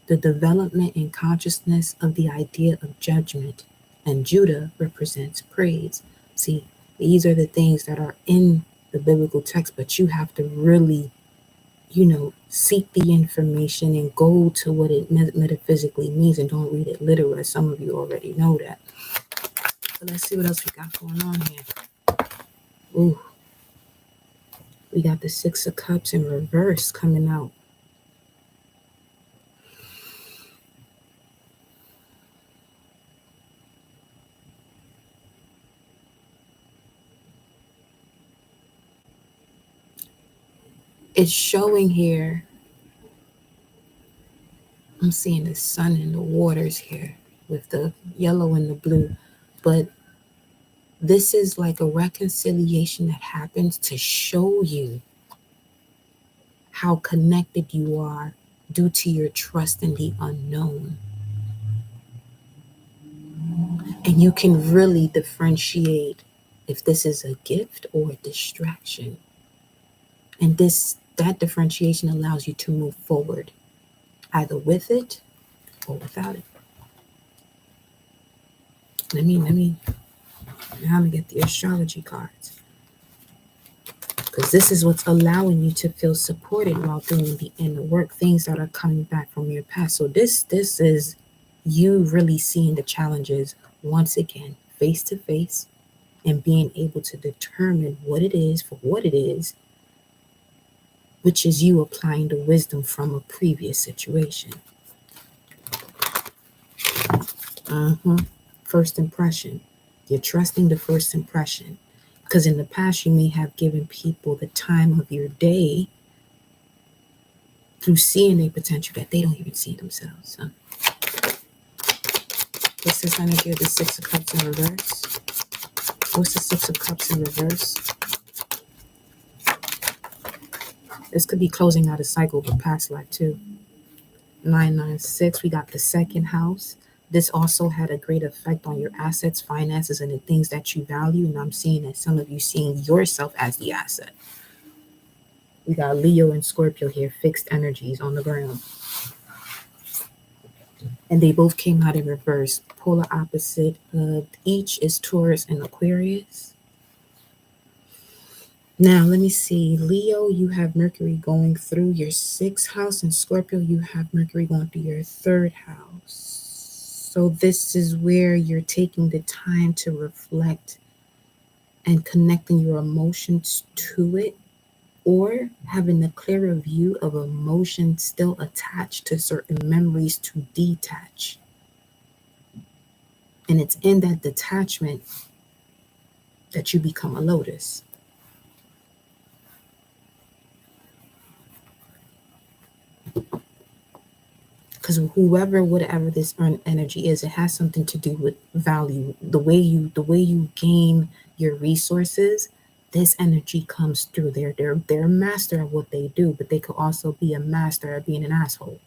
the development and consciousness of the idea of judgment. And Judah represents praise. See, these are the things that are in the biblical text, but you have to really, seek the information and go to what it metaphysically means and don't read it literal, as some of you already know that. But let's see what else we got going on here. Ooh, we got the Six of Cups in reverse coming out. It's showing here, I'm seeing the sun and the waters here with the yellow and the blue, but this is like a reconciliation that happens to show you how connected you are due to your trust in the unknown. And you can really differentiate if this is a gift or a distraction. And that differentiation allows you to move forward, either with it or without it. Let me now me get the astrology cards. Because this is what's allowing you to feel supported while doing the inner work, things that are coming back from your past. So this is you really seeing the challenges once again, face to face, and being able to determine what it is for what it is, which is you applying the wisdom from a previous situation. Uh-huh. First impression. You're trusting the first impression. Because in the past, you may have given people the time of your day through seeing a potential that they don't even see themselves. So, what's this energy of the Six of Cups in reverse? What's the Six of Cups in reverse? This could be closing out a cycle of a past life too. 996, we got the second house. This also had a great effect on your assets, finances, and the things that you value. And I'm seeing that some of you seeing yourself as the asset. We got Leo and Scorpio here, fixed energies on the ground. And they both came out in reverse. Polar opposite of each is Taurus and Aquarius. Now, let me see. Leo, you have Mercury going through your sixth house, and Scorpio, you have Mercury going through your third house. So, this is where you're taking the time to reflect and connecting your emotions to it, or having a clearer view of emotions still attached to certain memories to detach. And it's in that detachment that you become a lotus. Because whatever this earned energy is, it has something to do with value. The way you gain your resources, this energy comes through. They're a master of what they do, but they could also be a master at being an asshole.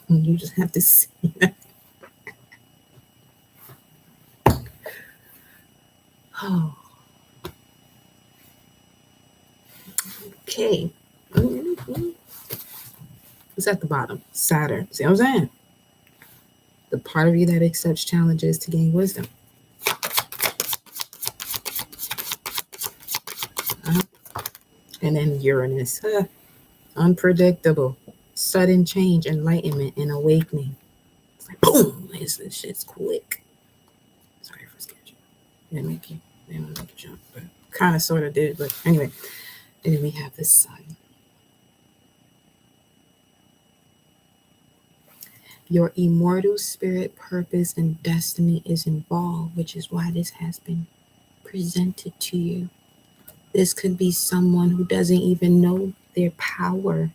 You just have to see that. Oh, okay. What's at the bottom? Saturn. See what I'm saying? The part of you that accepts challenges to gain wisdom. Uh-huh. And then Uranus. Unpredictable. Sudden change, enlightenment, and awakening. It's like boom! This shit's quick. Sorry for scared you. Didn't make you jump, but kind of sort of did. But anyway, and then we have the sun. Your immortal spirit, purpose, and destiny is involved, which is why this has been presented to you. This could be someone who doesn't even know their power,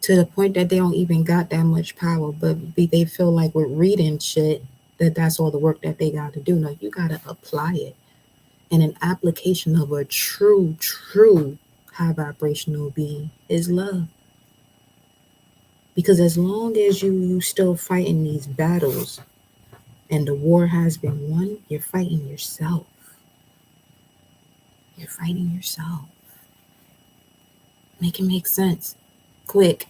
to the point that they don't even got that much power, but they feel like with reading shit that's all the work that they got to do. No, you got to apply it. And an application of a true high vibrational being is love. Because as long as you still fighting these battles and the war has been won, you're fighting yourself. You're fighting yourself. Make it make sense. Quick.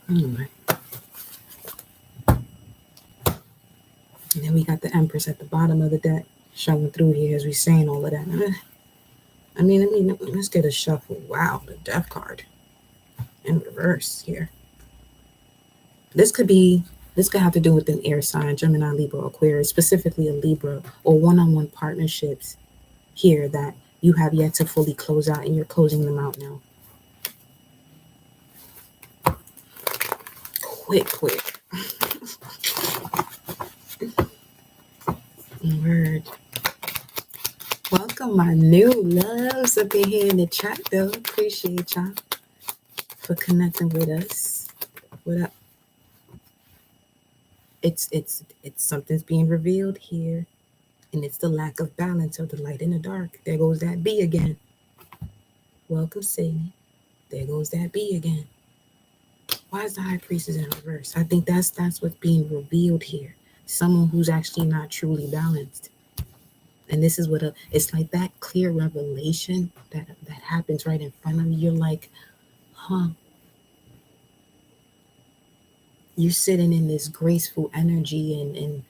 Anyway. And then we got the Empress at the bottom of the deck showing through here as we saying all of that. Let's get a shuffle. Wow, the Death card in reverse here. This could have to do with an air sign, Gemini, Libra, Aquarius, specifically a Libra, or one-on-one partnerships here that you have yet to fully close out, and you're closing them out now. Quick. Word. Welcome, my new loves up in here in the chat, though. Appreciate y'all for connecting with us. What up? It's something's being revealed here, and it's the lack of balance of the light and the dark. There goes that B again. Welcome, Sydney. There goes that B again. Why is the high priestess in reverse? I think that's what's being revealed here. Someone who's actually not truly balanced. And this is what it's like, that clear revelation that happens right in front of you. You're like, huh, you're sitting in this graceful energy, and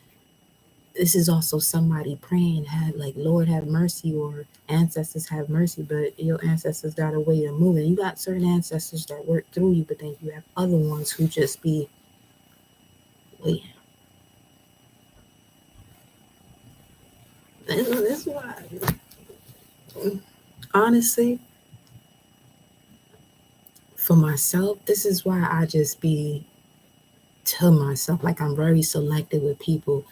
this is also somebody praying, have like, Lord have mercy, or ancestors have mercy, but your ancestors got a way of moving. You got certain ancestors that work through you, but then you have other ones who just be waiting. That's why, honestly, for myself, this is why I just be to myself, like, I'm very selective with people,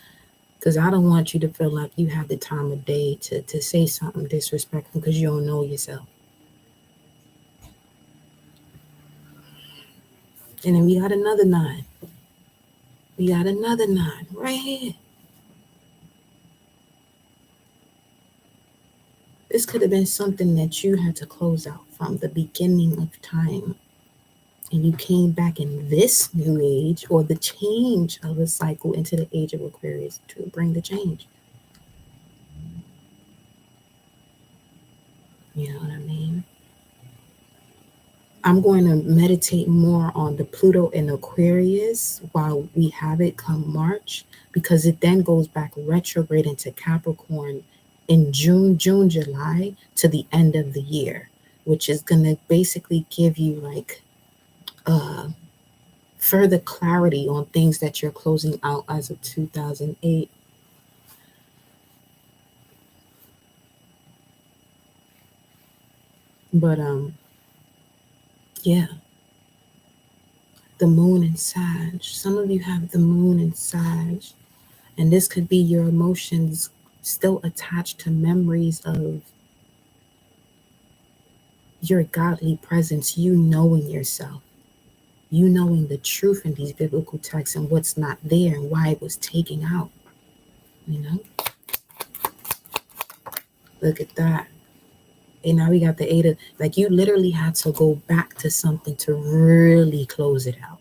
because I don't want you to feel like you have the time of day to say something disrespectful because you don't know yourself. And then we got another nine. We got another nine right here. This could have been something that you had to close out from the beginning of time. And you came back in this new age, or the change of a cycle into the age of Aquarius, to bring the change. You know what I mean? I'm going to meditate more on the Pluto in Aquarius while we have it come March, because it then goes back retrograde into Capricorn in July to the end of the year, which is going to basically give you like uh, further clarity on things that you're closing out as of 2008. But yeah, the moon in Sag. Some of you have the moon in Sag, and this could be your emotions still attached to memories of your godly presence, you knowing yourself, you knowing the truth in these biblical texts and what's not there and why it was taken out. You know, look at that. And now we got the eight of, like, you literally had to go back to something to really close it out.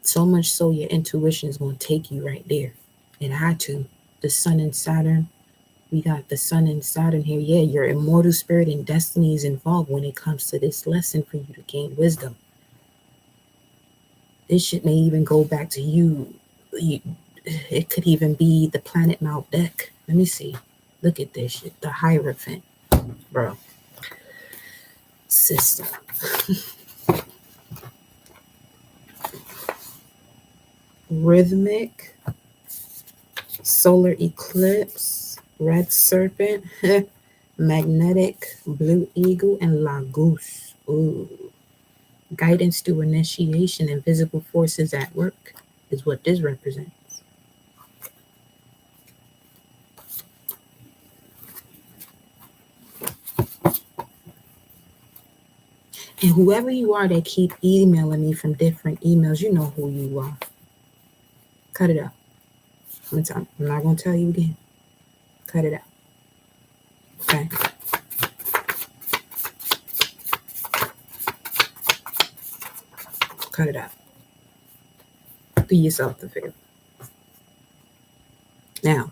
So much so your intuition is going to take you right there. It had to. The sun and Saturn, we got the sun and Saturn here. Yeah, your immortal spirit and destiny is involved when it comes to this lesson for you to gain wisdom. This shit may even go back to you. It could even be the planet Malbec. Let me see. Look at this shit. The Hierophant, bro. Sister. Rhythmic, solar eclipse, red serpent, magnetic, blue eagle, and Lagos. Ooh. Guidance through initiation and visible forces at work is what this represents. And whoever you are that keep emailing me from different emails, you know who you are. Cut it out. I'm not going to tell you again. Cut it out. Okay. Cut it out. Do yourself the favor. Now,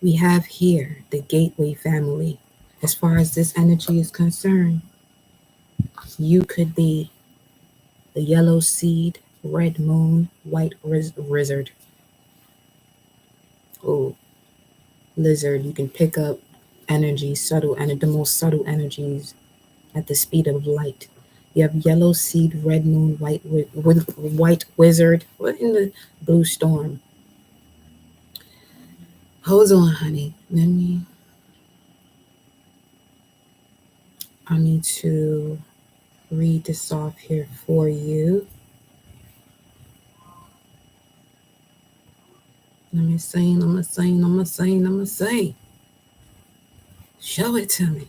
we have here the Gateway family. As far as this energy is concerned, you could be the yellow seed, red moon, white lizard. Oh, lizard. You can pick up energy, subtle, and the most subtle energies at the speed of light. You have yellow seed, red moon, white wizard. What in the blue storm? Hold on, honey. I need to read this off here for you. I'm gonna say. Show it to me.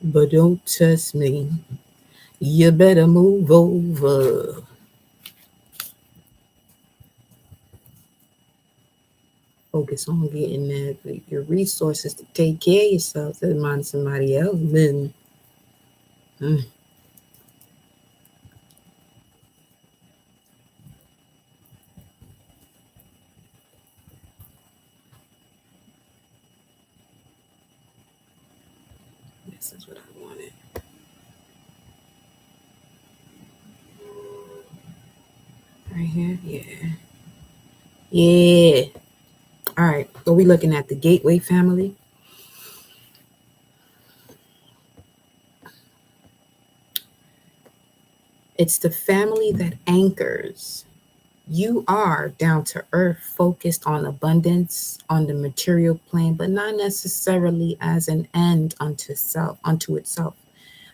But don't test me. You better move over. Focus on getting your resources to take care of yourself to mind somebody else. Then, mm, this is what I wanted. Right here? Yeah. Yeah. All right. So we looking at the Gateway family. It's the family that anchors. You are down to earth, focused on abundance on the material plane, but not necessarily as an end unto itself.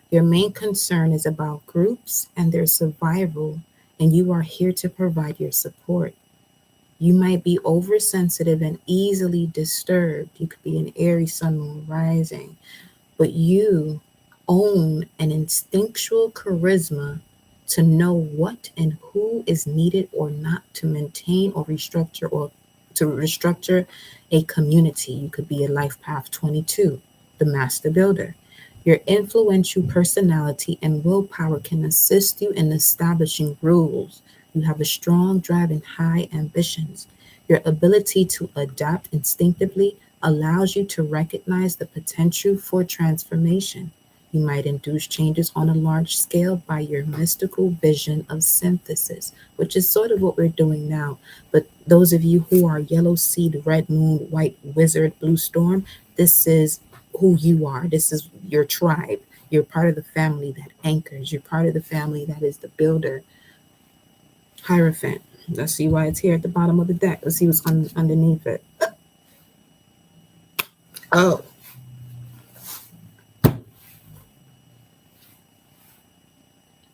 Your main concern is about groups and their survival, and you are here to provide your support. You might be oversensitive and easily disturbed. You could be an Aries sun moon rising, but you own an instinctual charisma to know what and who is needed or not to maintain or to restructure a community. You could be a life path 22, the master builder. Your influential personality and willpower can assist you in establishing rules. You have a strong drive and high ambitions. Your ability to adapt instinctively allows you to recognize the potential for transformation. You might induce changes on a large scale by your mystical vision of synthesis, which is sort of what we're doing now. But those of you who are yellow seed, red moon, white wizard, blue storm, this is who you are. This is your tribe. You're part of the family that anchors. You're part of the family that is the builder. Hierophant. Let's see why it's here at the bottom of the deck. Let's see what's underneath it. Oh,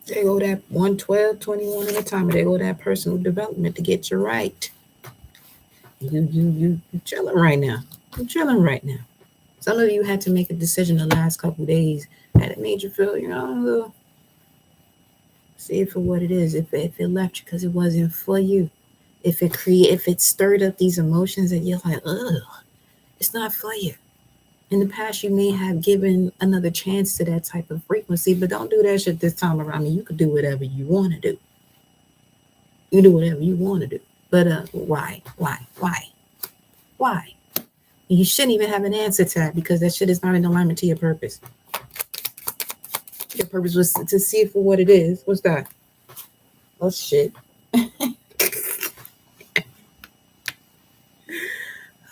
there go that 112, 21 at a time. There go that personal development to get you right. You chilling right now. You chilling right now. Some of you had to make a decision the last couple days that it made you feel, see it for what it is. If it left you because it wasn't for you, if it stirred up these emotions that you're like, ugh, it's not for you. In the past, you may have given another chance to that type of frequency, but don't do that shit this time around. I mean, you could do whatever you want to do. You do whatever you want to do. But why? You shouldn't even have an answer to that because that shit is not in alignment to your purpose. Your purpose was to see it for what it is. What's that? Oh shit.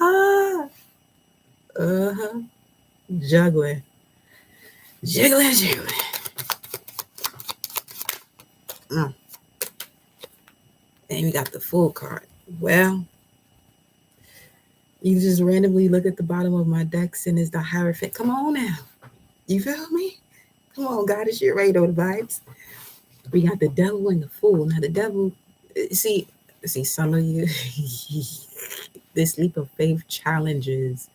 Ah. Uh-huh. Juggling. Jiggling. Mm. And we got the full card. Well, you just randomly look at the bottom of my decks and it's the Hierophant. Come on now. You feel me? Come on, God, it's your radar vibes. We got the devil and the fool. Now the devil, see, some of you, this leap of faith challenges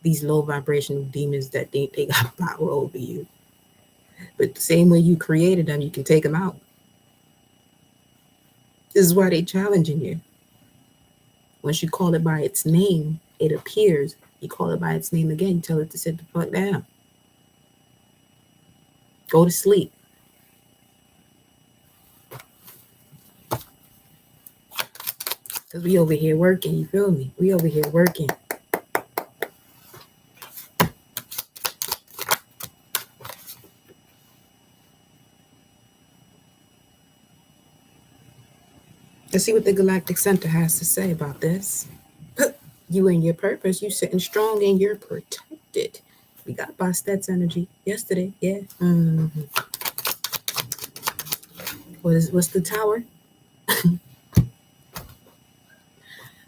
these low vibrational demons that think they got power over you. But the same way you created them, you can take them out. This is why they challenging you. Once you call it by its name, it appears. You call it by its name again, you tell it to sit the fuck down. Go to sleep. Because we over here working, you feel me? We over here working. Let's see what the Galactic Center has to say about this. You and your purpose, you sitting strong and you're protected. We got Bastet's energy yesterday, yeah. What's the tower?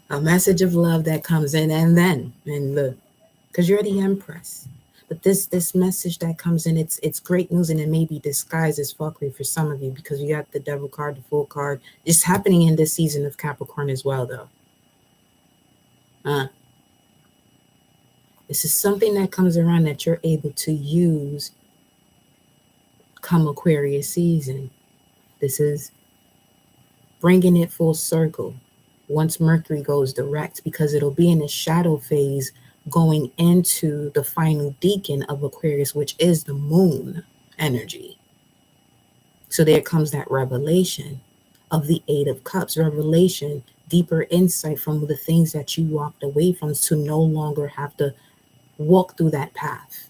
A message of love that comes in, and look, because you're the Empress. But this message that comes in, it's great news, and it may be disguised as fuckery for some of you because you got the Devil card, the Fool card. It's happening in this season of Capricorn as well, though. This is something that comes around that you're able to use come Aquarius season. This is bringing it full circle. once Mercury goes direct, because it'll be in a shadow phase going into the final decan of Aquarius, which is the moon energy. So there comes that revelation of the Eight of Cups, revelation, deeper insight from the things that you walked away from, to no longer have to walk through that path,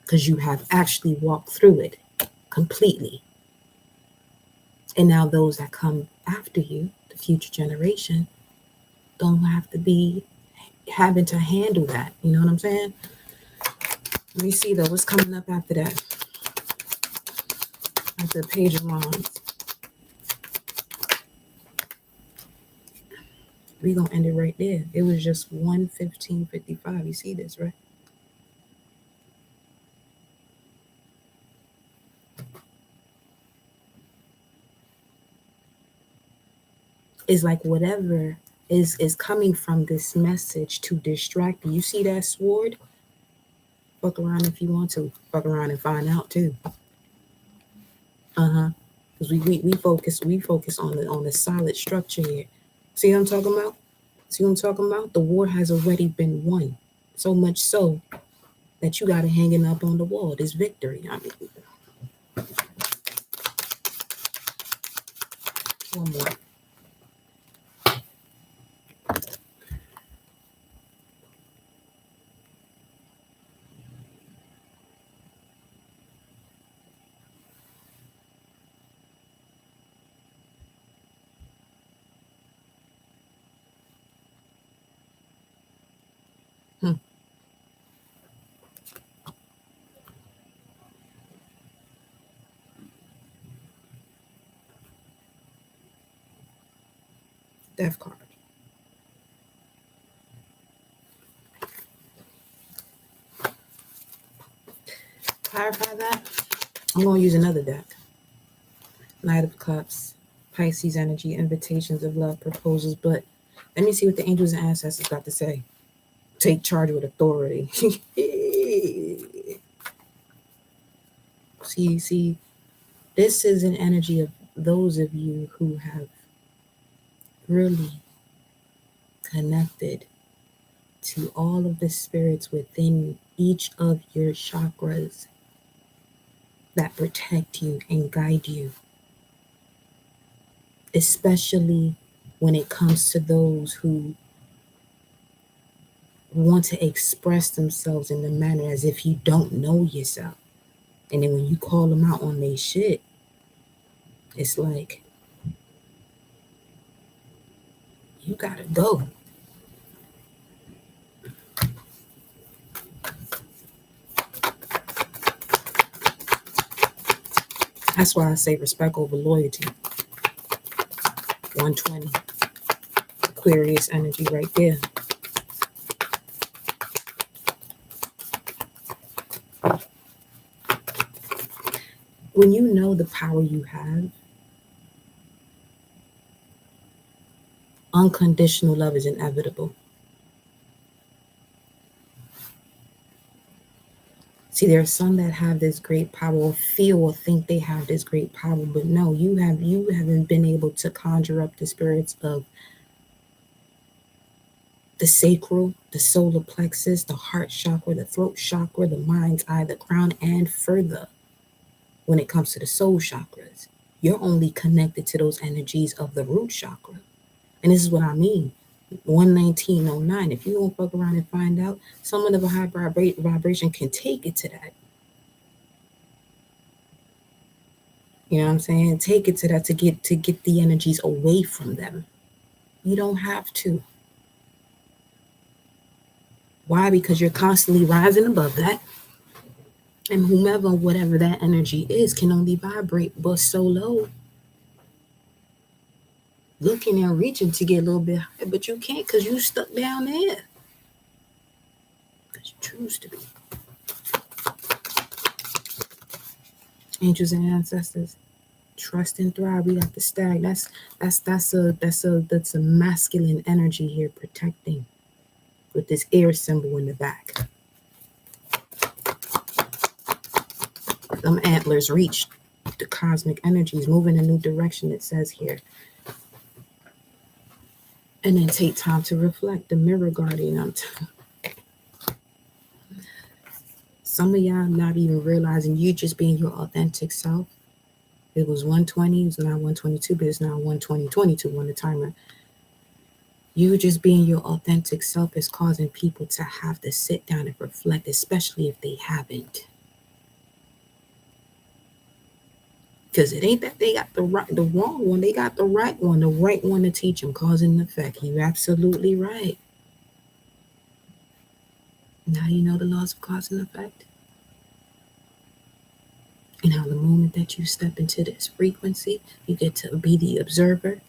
because you have actually walked through it completely. And now those that come after you, the future generation, don't have to be having to handle that. You know what I'm saying? Let me see though, what's coming up after that? After the Page of Wands. We're gonna end it right there. It was just 1:15:55. You see this, right? It's like whatever is coming from this message to distract you. You see that sword? Fuck around if you want to. Fuck around and find out too. Uh-huh. Because we focus on the solid structure here. See what I'm talking about? See what I'm talking about? The war has already been won. So much so that you got it hanging up on the wall. This victory. I mean, one more. Hmm. Death card. Clarify that. I'm gonna use another deck. Knight of Cups, Pisces energy, invitations of love, proposals. But let me see what the angels and ancestors got to say. Take charge with authority. see, this is an energy of those of you who have really connected to all of the spirits within each of your chakras that protect you and guide you, especially when it comes to those who want to express themselves in the manner as if you don't know yourself. And then when you call them out on their shit, it's like, you gotta go. That's why I say respect over loyalty. 120. Aquarius energy right there. When you know the power you have, unconditional love is inevitable. See, there are some that have this great power, or feel or think they have this great power, but no, you haven't been able to conjure up the spirits of the sacral, the solar plexus, the heart chakra, the throat chakra, the mind's eye, the crown, and further. When it comes to the soul chakras, you're only connected to those energies of the root chakra. And this is what I mean. 11909. If you don't fuck around and find out, someone of a high vibration can take it to that. You know what I'm saying? Take it to that to get the energies away from them. You don't have to. Why? Because you're constantly rising above that. And whomever, whatever that energy is, can only vibrate but so low. Looking and reaching to get a little bit higher, but you can't because you stuck down there. Because you choose to be. Angels and ancestors. Trust and thrive. We got the stag. That's a masculine energy here protecting with this air symbol in the back. Them antlers reach the cosmic energies, moving in a new direction, it says here. And then take time to reflect. The mirror guardian. Some of y'all not even realizing you just being your authentic self. It was 120, it's now 122, but it's now 120, on the timer. You just being your authentic self is causing people to have to sit down and reflect, especially if they haven't. Because it ain't that they got the wrong one, they got the right one to teach them, cause and effect. You're absolutely right. Now you know the laws of cause and effect, and how the moment that you step into this frequency, you get to be the observer.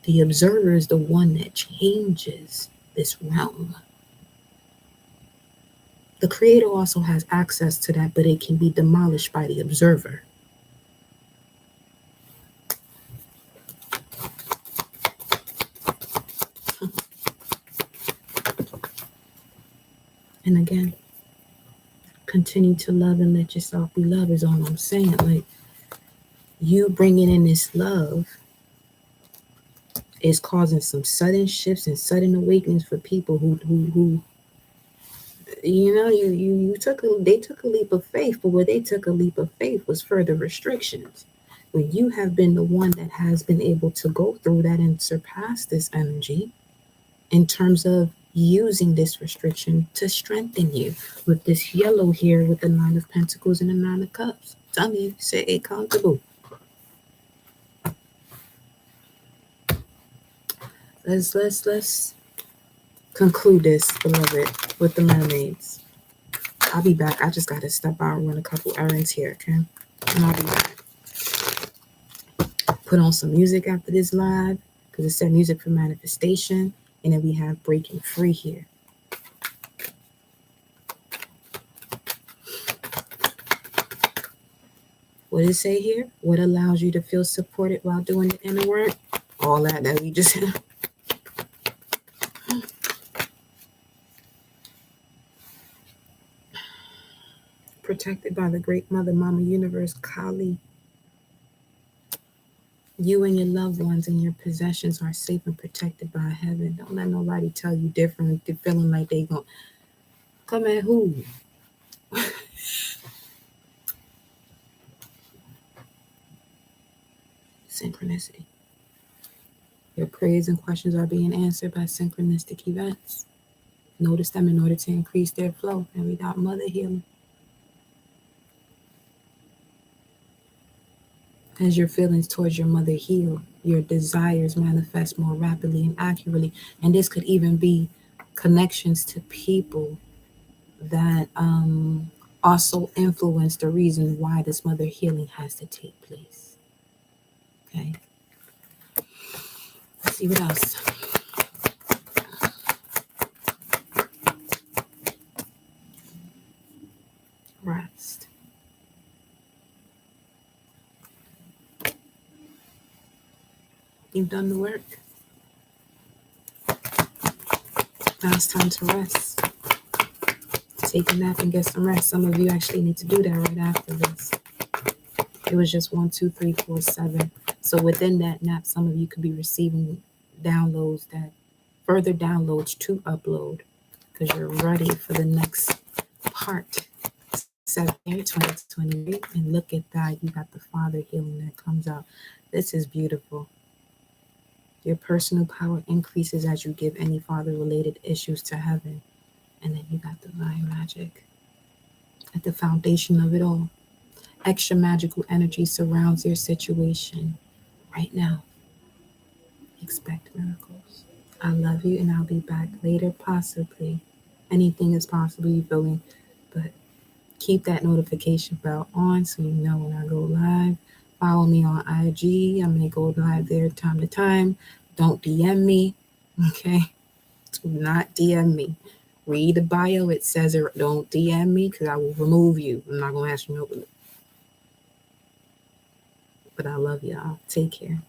The observer is the one that changes this realm. The creator also has access to that, but it can be demolished by the observer. And again, continue to love and let yourself be loved is all I'm saying. Like, you bringing in this love is causing some sudden shifts and sudden awakenings for people who you took they took a leap of faith, but where they took a leap of faith was further restrictions. When you have been the one that has been able to go through that and surpass this energy in terms of using this restriction to strengthen you with this yellow here with the Nine of Pentacles and the Nine of Cups. Tell me, say comfortable. Let's conclude this, beloved, with the mermaids. I'll be back. I just gotta step out and run a couple errands here, okay? And I'll be back. Put on some music after this live, because it said music for manifestation. And then we have breaking free here. What does it say here? What allows you to feel supported while doing the inner work? All that we just protected by the great mother, Mama Universe, Kali. You and your loved ones and your possessions are safe and protected by heaven. Don't let nobody tell you different. They're feeling like they gon' come at who? Synchronicity. Your prayers and questions are being answered by synchronistic events. Notice them in order to increase their flow. And we got mother healing. As your feelings towards your mother heal, your desires manifest more rapidly and accurately. And this could even be connections to people that also influence the reason why this mother healing has to take place. Okay. Let's see what else. Rest. You've done the work. Now it's time to rest. Take a nap and get some rest. Some of you actually need to do that right after this. It was just 1, 2, 3, 4, 7. So within that nap, some of you could be receiving downloads, that further downloads to upload, because you're ready for the next part. 7 year 2023, and look at that, you got the Father healing that comes out. This is beautiful. Your personal power increases as you give any father related issues to heaven. And then you got divine magic at the foundation of it all. Extra magical energy surrounds your situation right now. Expect miracles. I love you, and I'll be back later, possibly. Anything is possible, you feel me? But keep that notification bell on so you know when I go live. Follow me on IG. I may go live there time to time. Don't DM me, okay? Do not DM me. Read the bio. It says it. Don't DM me, because I will remove you. I'm not going to ask you nobody. But I love y'all. Take care.